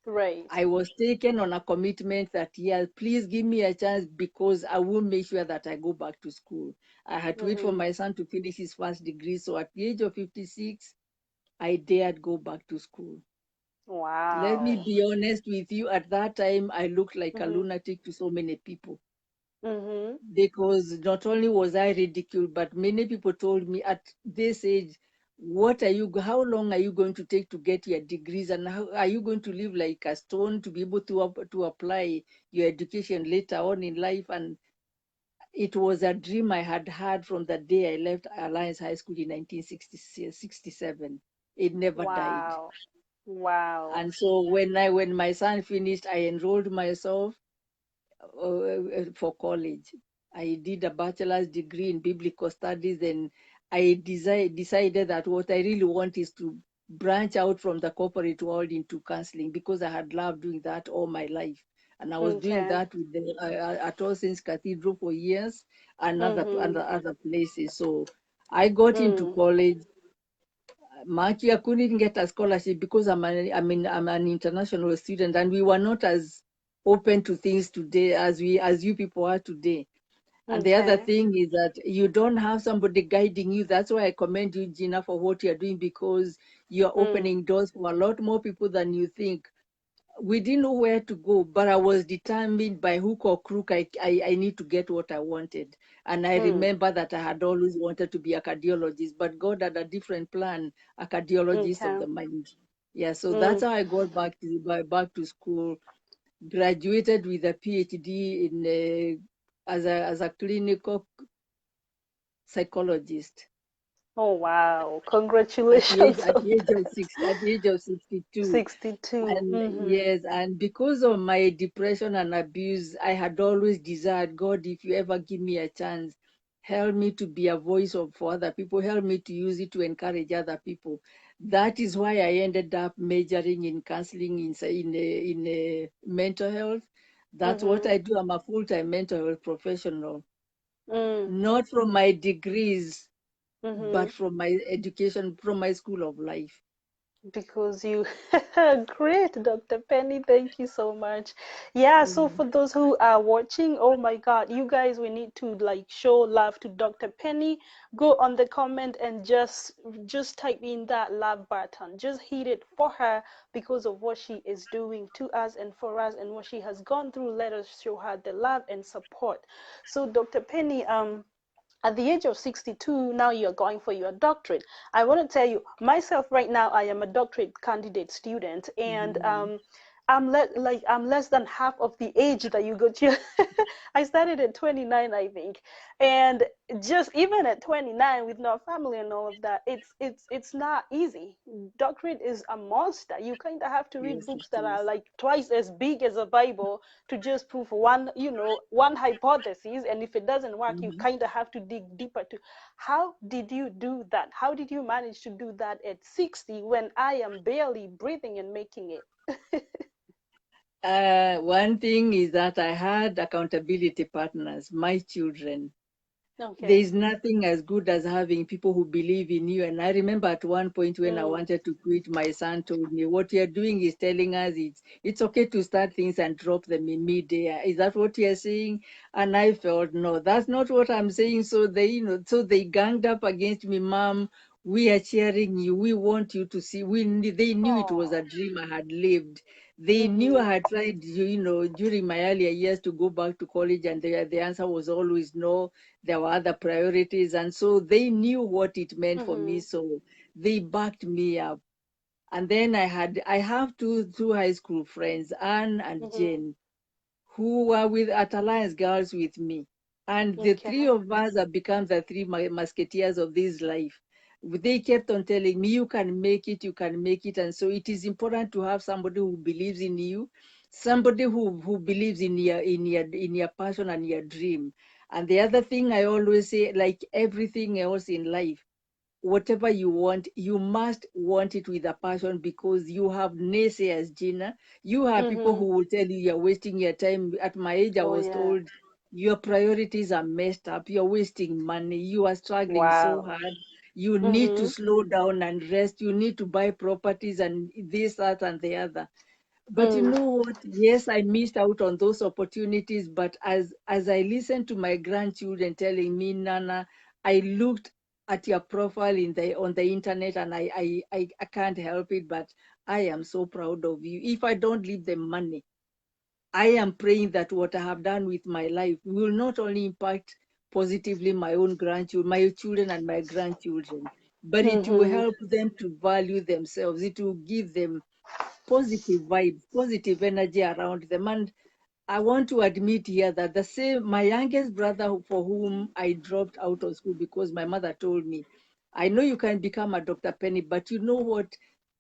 Right. I was taken on a commitment that, yeah, please give me a chance because I will make sure that I go back to school. I had to wait for Mhm. my son to finish his first degree. So at the age of 56, I dared go back to school. Let me Wow. be honest with you, at that time, I looked like a Mhm. lunatic to so many people Mhm. because not only was I ridiculed, but many people told me at this age, how long are you going to take to get your degrees, and how are you going to live like a stone to be able to apply your education later on in life? And it was a dream I had had from the day I left Alliance High School in 1967. It never died. Wow. Wow. And so when my son finished, I enrolled myself for college. I did a bachelor's degree in biblical studies, and I decided that what I really want is to branch out from the corporate world into counseling because I had loved doing that all my life. And I was doing Okay. that with the at All Saints Cathedral for years and Mhm. other places. So I got into Mm. college. Maki, I couldn't get a scholarship because I'm an international student, and we were not as open to things today as you people are today. And the other Okay. thing is that you don't have somebody guiding you. That's why I commend you, Gina, for what you're doing because you're Mm. opening doors for a lot more people than you think. We didn't know where to go, but I was determined by hook or crook. I need to get what I wanted. And I Mm. remember that I had always wanted to be a cardiologist, but God had a different plan, a cardiologist of Okay. the mind. Yeah, so that's Mm. how I got back to school, graduated with a PhD in as a clinical psychologist Oh wow. at Congratulations on that. at the age of 62. 62. And Mhm. yes, and because of my depression and abuse, I had always desired, God, if you ever give me a chance, help me to be a voice for other people, help me to use it to encourage other people. That is why I ended up majoring in counseling in mental health. That's what Mhm. I do. I'm a full-time mental health professional, Mm. not from my degrees, but Mhm. from my education, from my school of life. Because you great, Dr. Penny, thank you so much. Yeah, so Mm. for those who are watching, oh my God, you guys, we need to like show love to Dr. Penny. Go on the comment and just type in that love button. Just hit it for her because of what she is doing to us and for us and what she has gone through. Let us show her the love and support. So Dr. Penny, at the age of 62, now you're going for your doctorate. I want to tell you, myself right now, I am a doctorate candidate student, and Mhm. I'm less than half of the age that you got your I started at 29, I think. And just even at 29 with no family and all of that, it's not easy. Doctorate is a monster. You kind of have to read Yes, books it that are is. like twice as big as a Bible to just prove one, one hypothesis. And if it doesn't work, you Mhm. kind of have to dig deeper to how did you do that? How did you manage to do that at 60 when I am barely breathing and making it? One thing is that I had accountability partners, my children. There Okay. is nothing as good as having people who believe in you. And I remember at one point when I Mm, wanted to quit, my son told me, "What you're doing is telling us it's okay to start things and drop them in mid-air. Is that what you're saying?" And I felt, no, that's not what I'm saying. So they ganged up against me, "Mom, we are cheering you. We want you to see." They knew it was a oh. dream I had lived. They knew Mhm. I had tried, during my earlier years to go back to college, and the answer was always no. There were other priorities, and so they knew what it meant for me, Mhm. so they backed me up. And then I have two high school friends, Anne and Mhm. Jane, who were with at Alliance Girls with me. And the three Okay. of us have become the three musketeers of this life. They kept on telling me, "You can make it, you can make it." And so it is important to have somebody who believes in you, somebody who believes in your passion and your dream. And the other thing I always say, like everything else in life, whatever you want, you must want it with a passion, because you have naysayers, Gina. You have people who Mhm. will tell you you're wasting your time. At my age, I Oh was yeah. told your priorities are messed up. You're wasting money. You are struggling so Wow. hard. You need to Mhm. slow down and rest. You need to buy properties and this, that, and the other. But you Mm. know what? Yes, I missed out on those opportunities. But as I listened to my grandchildren telling me, "Nana, I looked at your profile on the internet, and I can't help it, but I am so proud of you. If I don't leave them money, I am praying that what I have done with my life will not only impact positively my own grandchildren, my children and my grandchildren, but it will Mhm. help them to value themselves. It will give them positive vibes, positive energy around them." And I want to admit here that the same, my youngest brother, for whom I dropped out of school because my mother told me, "I know you can become a Dr. Penny, but you know what?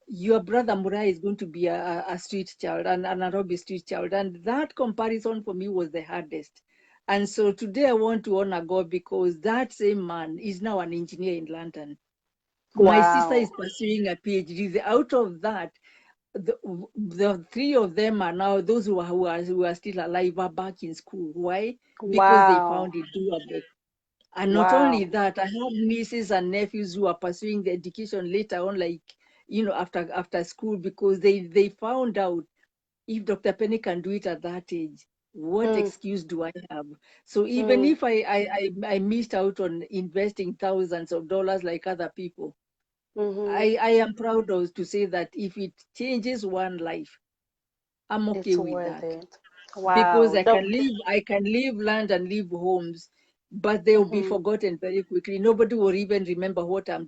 Your brother Murai is going to be a street child, and a Nairobi street child." And that comparison for me was the hardest. And so today I want to honor God, because that same man is now an engineer in London. My sister is Wow. pursuing a PhD. Out of that, the, the three of them are now, those who are still alive, are back in school. Why? Because they Wow. found it doable. And not only Wow. that, I have nieces and nephews who are pursuing the education later on, like, after school, because they found out, if Dr. Penny can do it at that age, what Mm. excuse do I have? So even Mm. if I missed out on investing thousands of dollars like other people, Mhm. I am proud to say that if it changes one life, I'm okay It's with worth that, it. because Wow, I can leave land and leave homes, but they will be Mhm. forgotten very quickly. Nobody will even remember what I'm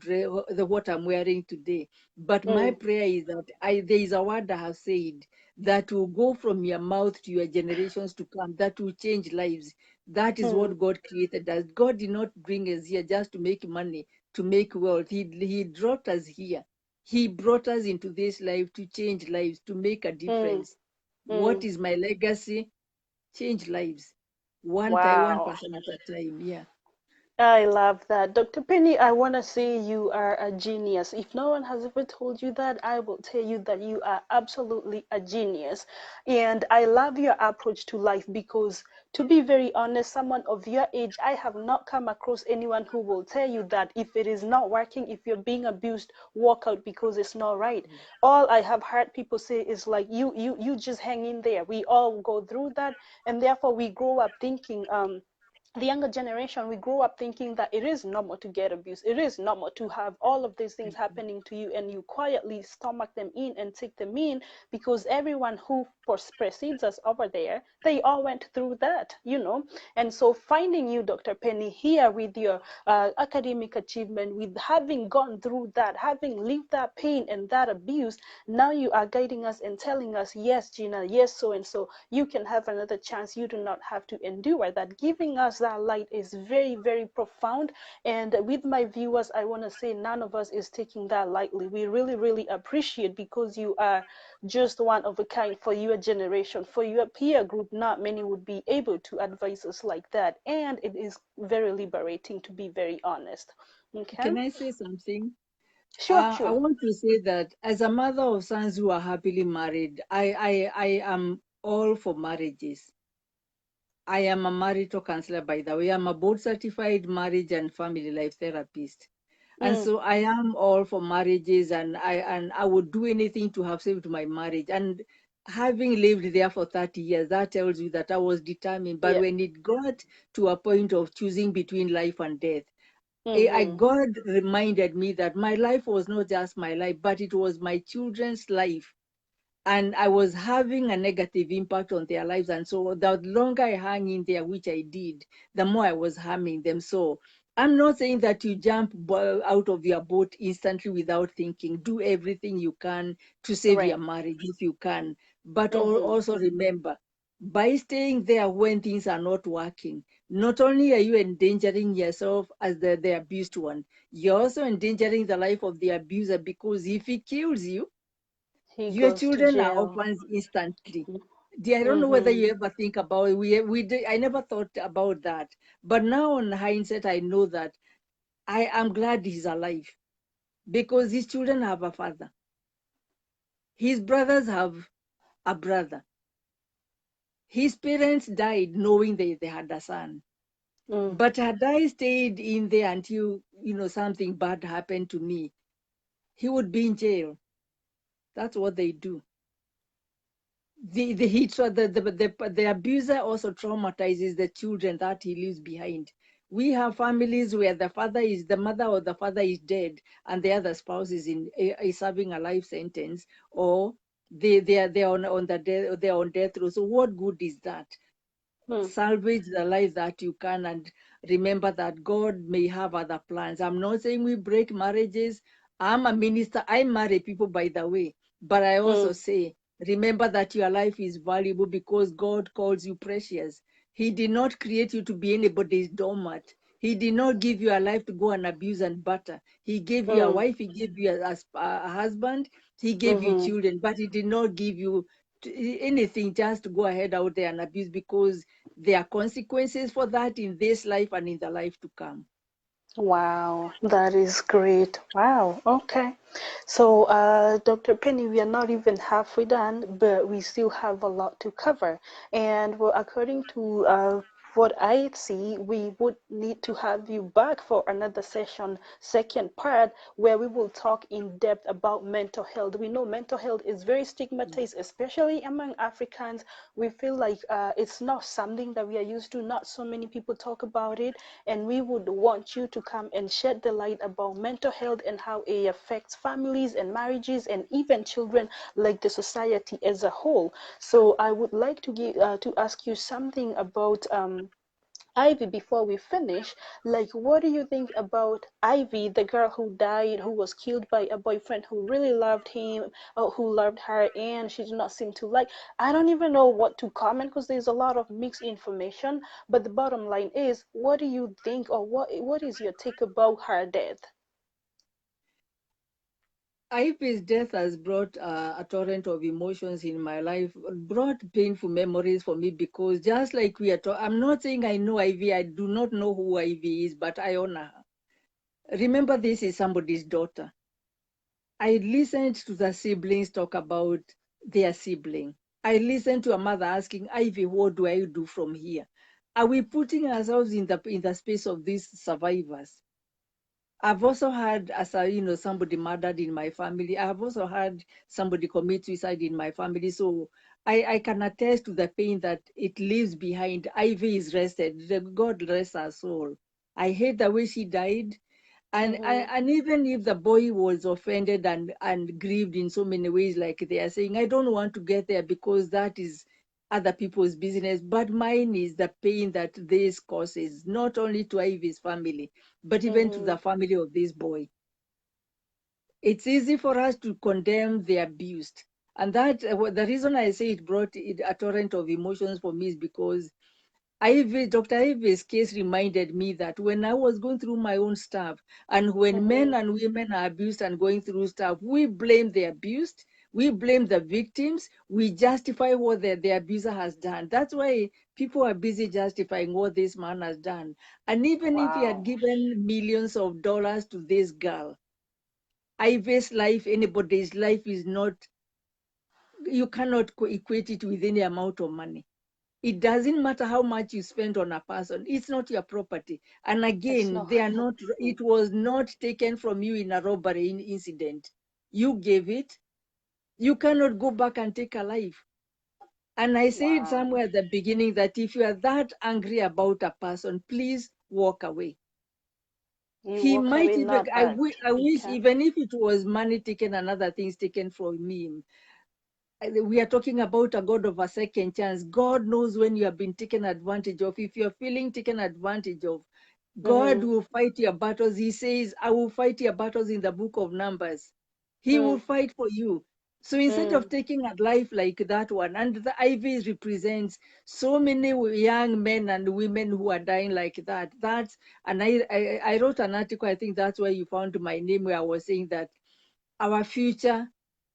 wearing today. But my Mm. prayer is that there is a word I have said that will go from your mouth to your generations to come, that will change lives. That is Mm. what God created us. God did not bring us here just to make money, to make wealth. He dropped us here. He brought us into this life to change lives, to make a Mm. difference. What Mm. is my legacy? Change lives, one Wow. person at a time. Yeah. I love that. Dr. Penny, I want to say you are a genius. If no one has ever told you that, I will tell you that you are absolutely a genius. And I love your approach to life because, to be very honest, someone of your age, I have not come across anyone who will tell you that if it is not working, if you're being abused, walk out because it's not right. All I have heard people say is like, you just hang in there. We all go through that. And therefore, we grow up thinking, the younger generation, we grow up thinking that it is normal to get abused. It is normal to have all of these things happening to you, and you quietly stomach them in and take them in because everyone who precedes us over there, they all went through that, you know. And so finding you, Dr. Penny, here with your academic achievement, with having gone through that, having lived that pain and that abuse, now you are guiding us and telling us, yes, Gina, yes, so and so, you can have another chance. You do not have to endure that. Giving us that light is very, very profound. And with my viewers, I want to say none of us is taking that lightly. We really, really appreciate, because you are just one of a kind for your generation, for your peer group. Not many would be able to advise us like that. And it is very liberating, to be very honest. Okay. Can I say something? Sure, I sure. want to say that as a mother of sons who are happily married, I am all for marriages. I am a marital counselor, by the way. I'm a board certified marriage and family life therapist. And Mm, so I am all for marriages, and I would do anything to have saved my marriage. And having lived there for 30 years, that tells you that I was determined. But yeah. when it got to a point of choosing between life and death, Mm-hmm. God reminded me that my life was not just my life, but it was my children's life. And I was having a negative impact on their lives. And so the longer I hung in there, which I did, the more I was harming them. So I'm not saying that you jump out of your boat instantly without thinking. Do everything you can to save your Right. marriage if you can. But Mm-hmm. also remember, by staying there when things are not working, not only are you endangering yourself as the abused one, you're also endangering the life of the abuser, because if he kills you, He your goes to children are jail. orphans instantly. I don't know whether Mm-hmm. you ever think about it. I never thought about that. But now in hindsight, I know that I am glad he's alive, because his children have a father. His brothers have a brother. His parents died knowing they had a son. Mm, But had I stayed in there until, something bad happened to me, he would be in jail. That's what they do. The abuser also traumatizes the children that he leaves behind. We have families where the mother or the father is dead, and the other spouse is serving a life sentence, or they're on the death they're on death row. So what good is that? mm, Salvage the life that you can, and remember that God may have other plans. I'm not saying we break marriages. I'm a minister. I marry people, by the way. But I also mm, say, remember that your life is valuable because God calls you precious. He did not create you to be anybody's doormat. He did not give you a life to go and abuse and butter. He gave you a mm, wife, he gave you a husband, he gave you mm-hmm. children, but he did not give you anything just to go ahead out there and abuse, because there are consequences for that in this life and in the life to come. Wow, that is great. Wow. Okay. So, Dr. Penny, we are not even halfway done, but we still have a lot to cover. And well, according to what I see, we would need to have you back for another session, second part, where we will talk in depth about mental health. We know mental health is very stigmatized, especially among Africans. We feel like it's not something that we are used to. Not so many people talk about it, and we would want you to come and shed the light about mental health and how it affects families and marriages and even children, like the society as a whole. So I would like to ask you something about Ivy before we finish. Like, what do you think about Ivy, the girl who died, who was killed by a boyfriend who really loved him, who loved her, and she did not seem to like? I don't even know what to comment because there's a lot of mixed information. But the bottom line is, what do you think, or what is your take about her death? Ivy's death has brought a torrent of emotions in my life, brought painful memories for me, because just like we are talking, I'm not saying I know Ivy, I do not know who Ivy is, but I honor her. Remember, this is somebody's daughter. I listened to the siblings talk about their sibling. I listened to a mother asking, Ivy, what do I do from here? Are we putting ourselves in the space of these survivors? I've also had, somebody murdered in my family. I've also had somebody commit suicide in my family. So I can attest to the pain that it leaves behind. Ivy is rested. God rest her soul. I hate the way she died. And even if the boy was offended and grieved in so many ways, like they are saying, I don't want to get there because that is other people's business. But mine is the pain that this causes, not only to Ivy's family, but even to the family of this boy. It's easy for us to condemn the abused. And that the reason I say it brought a torrent of emotions for me is because Dr. Ivy's case reminded me that when I was going through my own stuff, and when men and women are abused and going through stuff, we blame the abused, we blame the victims, we justify what the abuser has done. That's why people are busy justifying what this man has done. And even if he had Wow. given millions of dollars to this girl, Ivy's life, anybody's life is not, you cannot equate it with any amount of money. It doesn't matter how much you spend on a person. It's not your property. And It's again, not. they are not, it was not taken from you in a robbery incident. You gave it. You cannot go back and take a life. And I said Wow. somewhere at the beginning that if you are that angry about a person, please walk away. You He walk might away, even, not back. I wish, Okay. even if it was money taken and other things taken from me, we are talking about a God of a second chance. God knows when you have been taken advantage of. If you're feeling taken advantage of, God will fight your battles. He says, I will fight your battles in the book of Numbers. He will fight for you. So instead of taking a life like that one, and the Ivy represents so many young men and women who are dying like that. And I wrote an article, I think that's where you found my name, where I was saying that our future,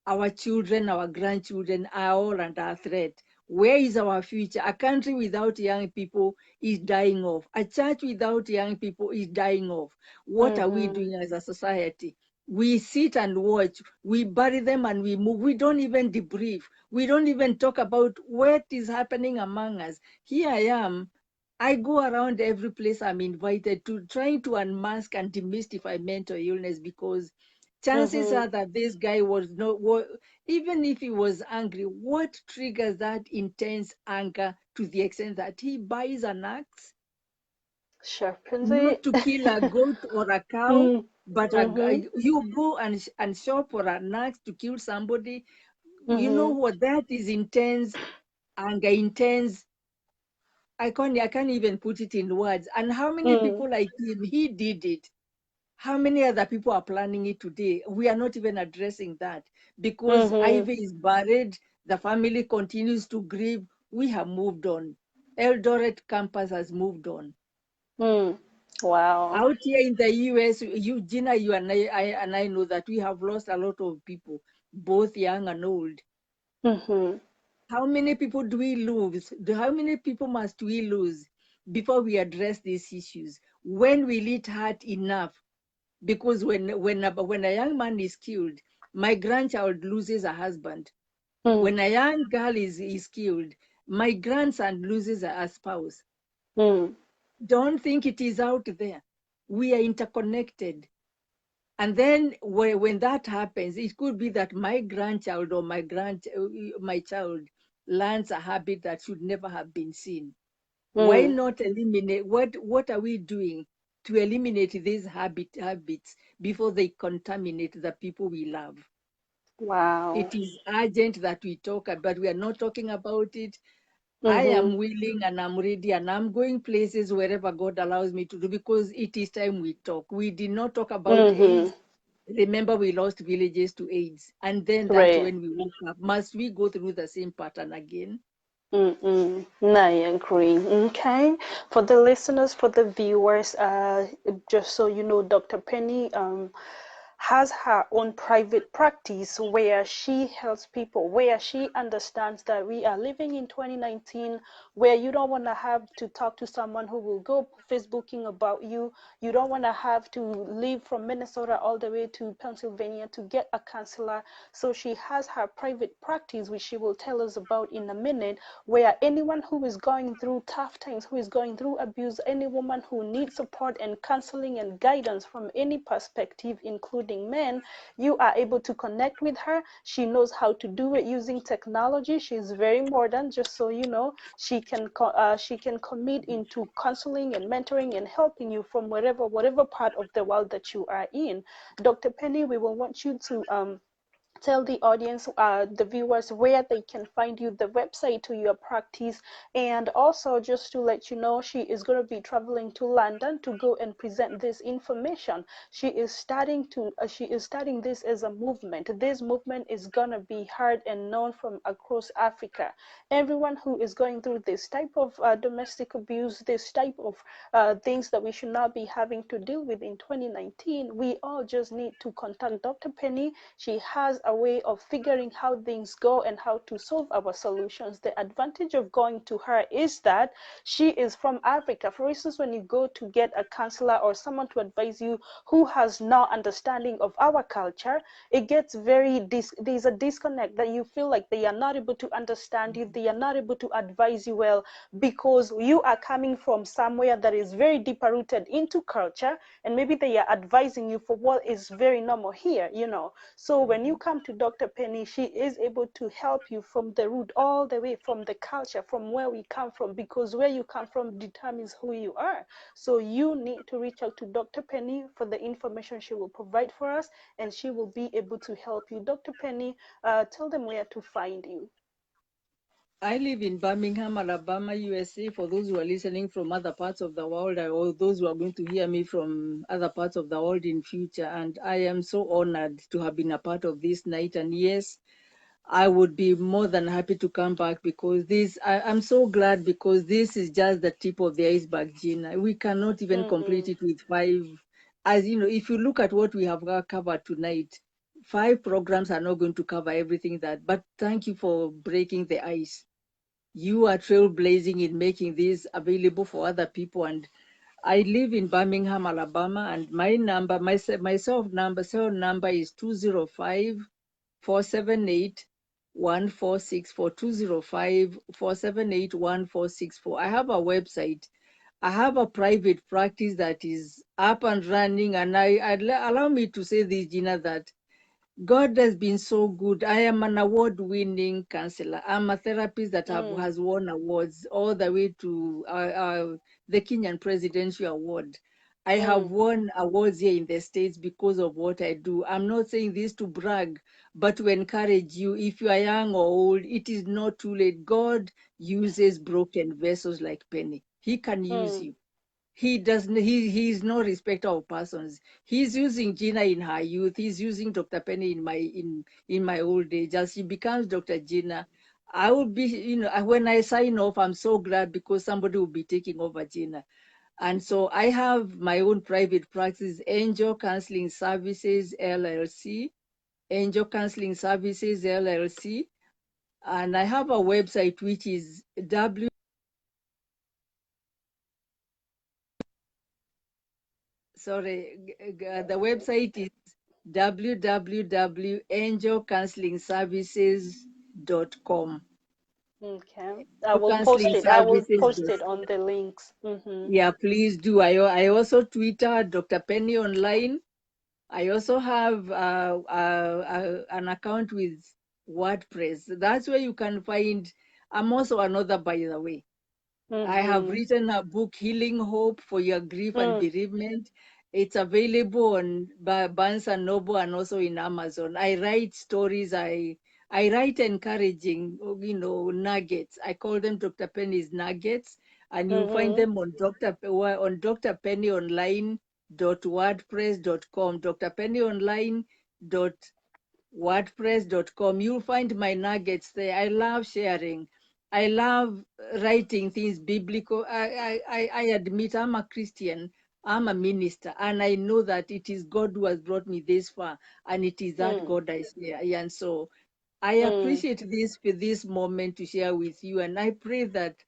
our children, our grandchildren are all under threat. Where is our future? A country without young people is dying off. A church without young people is dying off. What are we doing as a society? We sit and watch, we bury them and we move. We don't even debrief. We don't even talk about what is happening among us. Here I am. I go around every place I'm invited to, trying to unmask and demystify mental illness, because chances are that this guy was not, even if he was angry, what triggers that intense anger to the extent that he buys an axe, Sharpens not it. to kill a goat or a cow, but you go and shop for an axe to kill somebody? You know what? That is intense anger, intense. I can't even put it in words. And how many people like him, he did it. How many other people are planning it today? We are not even addressing that because Ivy is buried. The family continues to grieve. We have moved on. Eldoret campus has moved on. Wow. Out here in the US, Gina, you and I know that we have lost a lot of people, both young and old. How many people do we lose? How many people must we lose before we address these issues? When will it hurt enough? Because when a young man is killed, my grandchild loses a husband. When a young girl is killed, my grandson loses a spouse. Don't think it is out there. We are interconnected. And then when that happens, it could be that my grandchild or my child learns a habit that should never have been seen. Why not eliminate, what are we doing to eliminate these habits before they contaminate the people we love? Wow. It is urgent that we talk, but we are not talking about it. I am willing and I'm ready and I'm going places wherever God allows me to do, because it is time we talk. We did not talk about AIDS. Remember, we lost villages to AIDS. And then that's Right. when we woke up. Must we go through the same pattern again? I agree. Okay. For the listeners, for the viewers, just so you know, Dr. Penny has her own private practice where she helps people, where she understands that we are living in 2019, where you don't want to have to talk to someone who will go Facebooking about you. You don't want to have to leave from Minnesota all the way to Pennsylvania to get a counselor. So she has her private practice, which she will tell us about in a minute, where anyone who is going through tough times, who is going through abuse, any woman who needs support and counseling and guidance from any perspective, including demanding men, you are able to connect with her. She knows how to do it using technology. She's very modern, just so you know. She can commit into counseling and mentoring and helping you from whatever part of the world that you are in. Dr. Penny, we will want you to tell the audience, the viewers, where they can find you, the website to your practice, and also just to let you know, she is going to be traveling to London to go and present this information. She is starting this as a movement. This movement is going to be heard and known from across Africa. Everyone who is going through this type of domestic abuse, this type of things that we should not be having to deal with in 2019, we all just need to contact Dr. Penny. She has a way of figuring how things go and how to solve our solutions. The advantage of going to her is that she is from Africa. For instance, when you go to get a counselor or someone to advise you who has no understanding of our culture, it gets there's a disconnect that you feel like they are not able to understand you, they are not able to advise you well, because you are coming from somewhere that is very deep rooted into culture, and maybe they are advising you for what is very normal here, you know. So when you come to Dr. Penny, she is able to help you from the root, all the way from the culture, from where we come from, because where you come from determines who you are. So you need to reach out to Dr. Penny for the information she will provide for us, and she will be able to help you. Dr. Penny, tell them where to find you. I live in Birmingham, Alabama, USA. For those who are listening from other parts of the world, or those who are going to hear me from other parts of the world in future, and I am so honored to have been a part of this night. And yes, I would be more than happy to come back, because I'm so glad, because this is just the tip of the iceberg, Gina. We cannot even complete it with 5. As you know, if you look at what we have covered tonight, 5 programs are not going to cover everything but thank you for breaking the ice. You are trailblazing in making this available for other people. And I live in Birmingham, Alabama, and my cell number is 205 478 1464, 205 478 1464. I have a website. I have a private practice that is up and running. And allow me to say this, Gina, that God has been so good. I am an award-winning counselor. I'm a therapist that has won awards all the way to the Kenyan Presidential Award. I have won awards here in the States because of what I do. I'm not saying this to brag, but to encourage you. If you are young or old, it is not too late. God uses broken vessels like Penny. He can use you. He doesn't. He is no respecter of persons. He's using Gina in her youth. He's using Dr. Penny in my old age. As she becomes Dr. Gina, I will be. When I sign off, I'm so glad, because somebody will be taking over Gina. And so I have my own private practice, Angel Counseling Services LLC, Angel Counseling Services LLC, and I have a website which is the website is www.angelcounselingservices.com. Okay, I will post Counseling it. I will Services. post it on the links. Yeah, please do. I also Twitter Dr. Penny Online. I also have an account with WordPress. That's where you can find. I'm also an author, by the way. I have written a book, Healing Hope for Your Grief and Bereavement. It's available on Barnes and Noble and also in Amazon. I write stories. I write encouraging, nuggets. I call them Dr. Penny's nuggets, and you'll find them on drpennyonline.wordpress.com. drpennyonline.wordpress.com. You'll find my nuggets there. I love sharing. I love writing things biblical. I admit I'm a Christian. I'm a minister, and I know that it is God who has brought me this far, and it is that God I share. And so I appreciate this moment to share with you, and I pray that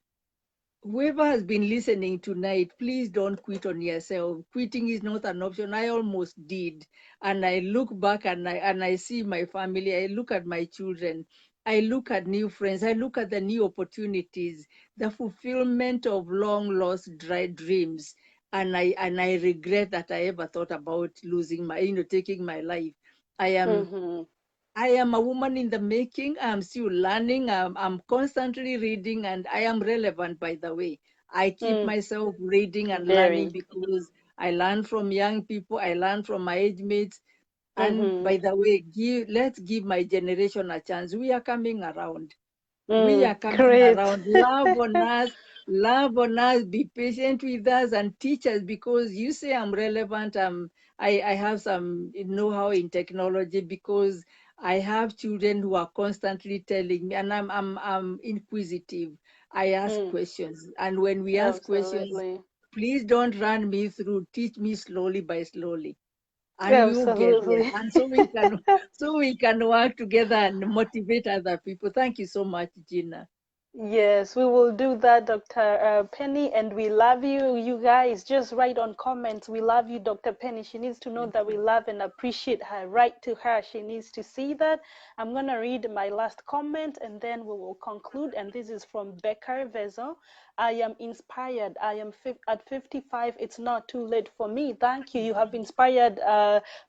whoever has been listening tonight, please don't quit on yourself. Quitting is not an option. I almost did. And I look back and I see my family. I look at my children. I look at new friends. I look at the new opportunities, the fulfillment of long lost dreams. and I regret that I ever thought about losing taking my life. I am Mm-hmm. I am a woman in the making. I'm still learning. I'm constantly reading, and I am relevant, by the way. I keep Mm. myself reading and learning Very. because I learn from young people. I learn from my age mates. And Mm-hmm. by the way, let's give my generation a chance. We are coming around. We Mm. are coming Great. around. Love on us, be patient with us and teach us, because you say I'm relevant. I have some know-how in technology because I have children who are constantly telling me, and I'm inquisitive. I ask Mm. questions. And when we ask questions, Absolutely. please don't run me through. Teach me slowly by slowly, and we will get there. Absolutely. And so we can work together and motivate other people. Thank you so much, Gina. Yes, we will do that, Dr. Penny, and we love you. You guys, just write on comments. We love you, Dr. Penny. She needs to know Thank that we you. love and appreciate her. Write to her. She needs to see that. I'm going to read my last comment and then we will conclude. And this is from Becker Vezo. I am inspired. I am at 55. It's not too late for me. Thank you. You have inspired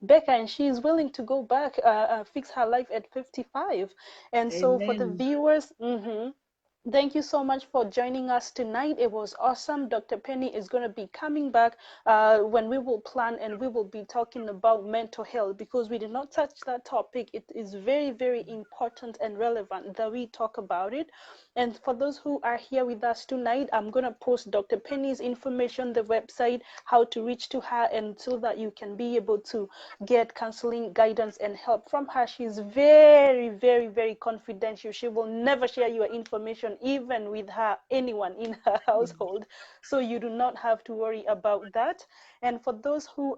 Becca, and she is willing to go back, fix her life at 55. And so for the Amen. viewers, thank you so much for joining us tonight. It was awesome. Dr. Penny is going to be coming back when we will plan and we will be talking about mental health, because we did not touch that topic. It is very, very important and relevant that we talk about it. And for those who are here with us tonight, I'm going to post Dr. Penny's information, the website, how to reach to her, and so that you can be able to get counseling, guidance, and help from her. She's very, very, very confidential. She will never share your information, even with her, anyone in her household. So you do not have to worry about that. And for those who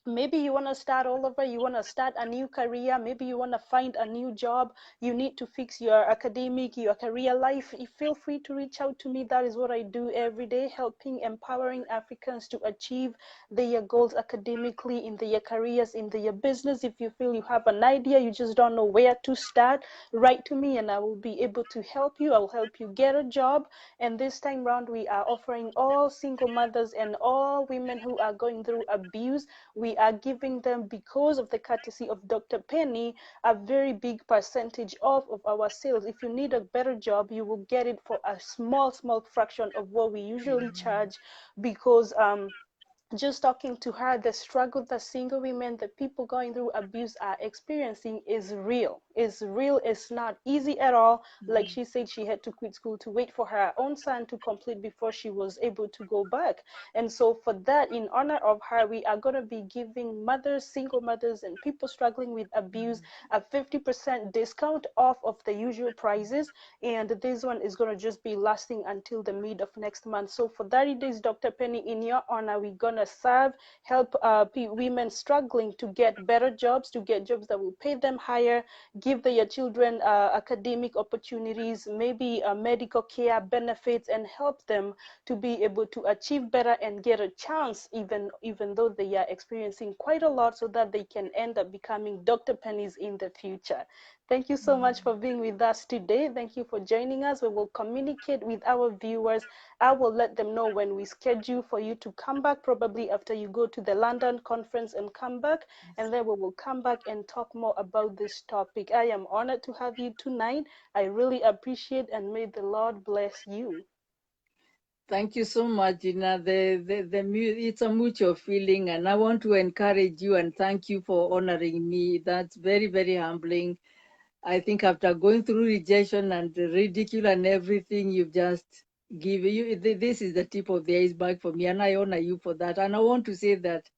maybe you want to start all over, you want to start a new career, maybe you want to find a new job, you need to fix your academic, your career life, feel free to reach out to me. That is what I do every day, helping, empowering Africans to achieve their goals academically, in their careers, in their business. If you feel you have an idea, you just don't know where to start, write to me and I will be able to help you. I will help you get a job. And this time round, we are offering all single mothers and all women who are going through abuse, we are giving them, because of the courtesy of Dr. Penny, a very big percentage off of our sales. If you need a better job, you will get it for a small, small fraction of what we usually charge, because just talking to her, the struggle that single women, the people going through abuse are experiencing is real. Is real. It's not easy at all. Like she said, she had to quit school to wait for her own son to complete before she was able to go back. And so for that, in honor of her, we are going to be giving mothers, single mothers, and people struggling with abuse a 50% discount off of the usual prices. And this one is going to just be lasting until the mid of next month. So for 30 days, Dr. Penny, in your honor, we're going to serve, help women struggling to get better jobs, to get jobs that will pay them higher, give their children academic opportunities, maybe medical care benefits, and help them to be able to achieve better and get a chance, even though they are experiencing quite a lot, so that they can end up becoming Dr. Pennies in the future. Thank you so much for being with us today. Thank you for joining us. We will communicate with our viewers. I will let them know when we schedule for you to come back, probably after you go to the London conference and come back, and then we will come back and talk more about this topic. I am honored to have you tonight. I really appreciate, and may the Lord bless you. Thank you so much, Gina. It's a mutual feeling, and I want to encourage you and thank you for honoring me. That's very, very humbling. I think after going through rejection and ridicule and everything, you've just given this is the tip of the iceberg for me, and I honor you for that. And I want to say that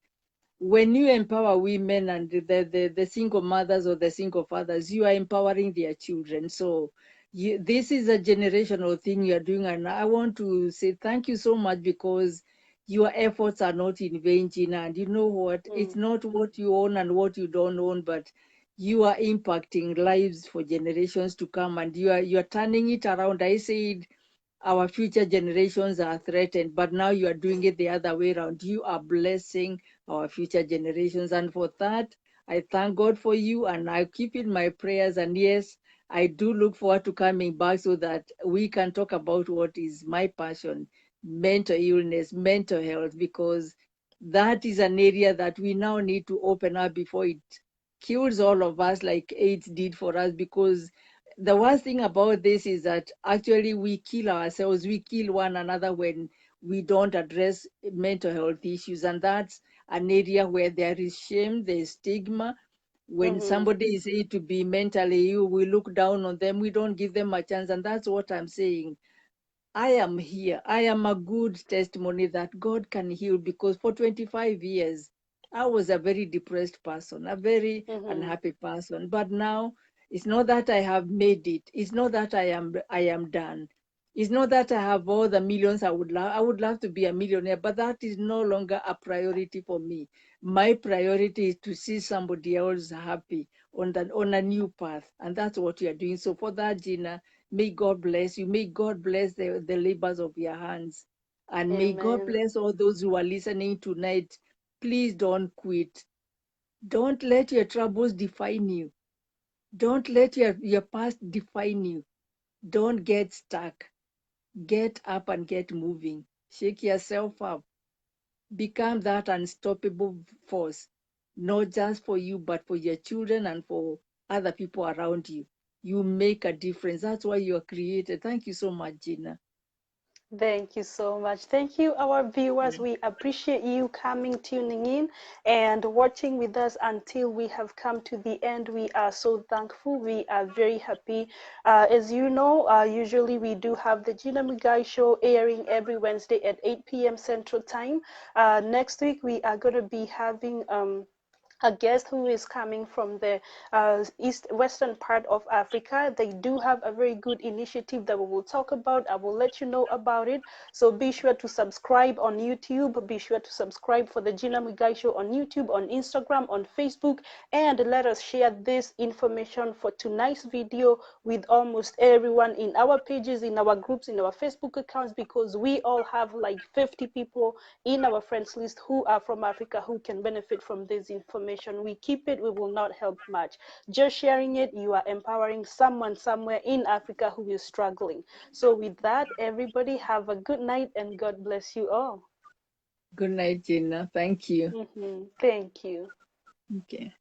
when you empower women and the single mothers or the single fathers, you are empowering their children. So this is a generational thing you're doing. And I want to say thank you so much, because your efforts are not in vain, Gina. And you know what? It's Mm. not what you own and what you don't own, but you are impacting lives for generations to come, and you are turning it around. I said our future generations are threatened, but now you are doing it the other way around. You are blessing our future generations. And for that, I thank God for you, and I keep in my prayers. And yes, I do look forward to coming back so that we can talk about what is my passion, mental illness, mental health, because that is an area that we now need to open up before it kills all of us like AIDS did for us. Because the worst thing about this is that actually we kill ourselves, we kill one another when we don't address mental health issues. And that's an area where there is shame, there's stigma. When Mm-hmm. somebody is said to be mentally ill, we look down on them, we don't give them a chance. And that's what I'm saying. I am here. I am a good testimony that God can heal, because for 25 years, I was a very depressed person, a very Mm-hmm. unhappy person. But now it's not that I have made it. It's not that I am done. It's not that I have all the millions I would love. I would love to be a millionaire, but that is no longer a priority for me. My priority is to see somebody else happy on a new path. And that's what you are doing. So for that, Gina, may God bless you. May God bless the labors of your hands. And may God Amen. bless all those who are listening tonight. Please don't quit. Don't let your troubles define you. Don't let your past define you. Don't get stuck. Get up and get moving. Shake yourself up. Become that unstoppable force, not just for you, but for your children and for other people around you. You make a difference. That's why you are created. Thank you so much, Gina. Thank you so much. Thank you, our viewers. We appreciate you coming, tuning in, and watching with us until we have come to the end. We are so thankful. We are very happy. As you know, usually we do have the Gina Muigai show airing every Wednesday at 8 p.m. Central Time. Next week, we are going to be having a guest who is coming from the east western part of Africa. They do have a very good initiative that we will talk about. I will let you know about it. So be sure to subscribe on YouTube. Be sure to subscribe for the Gina Muigai Show on YouTube, on Instagram, on Facebook, and let us share this information for tonight's video with almost everyone in our pages, in our groups, in our Facebook accounts, because we all have like 50 people in our friends list who are from Africa who can benefit from this information. We keep it, we will not help much. Just sharing it, you are empowering someone somewhere in Africa who is struggling. So, with that, everybody have a good night and God bless you all. Good night, Gina. Thank you. Thank you. Okay.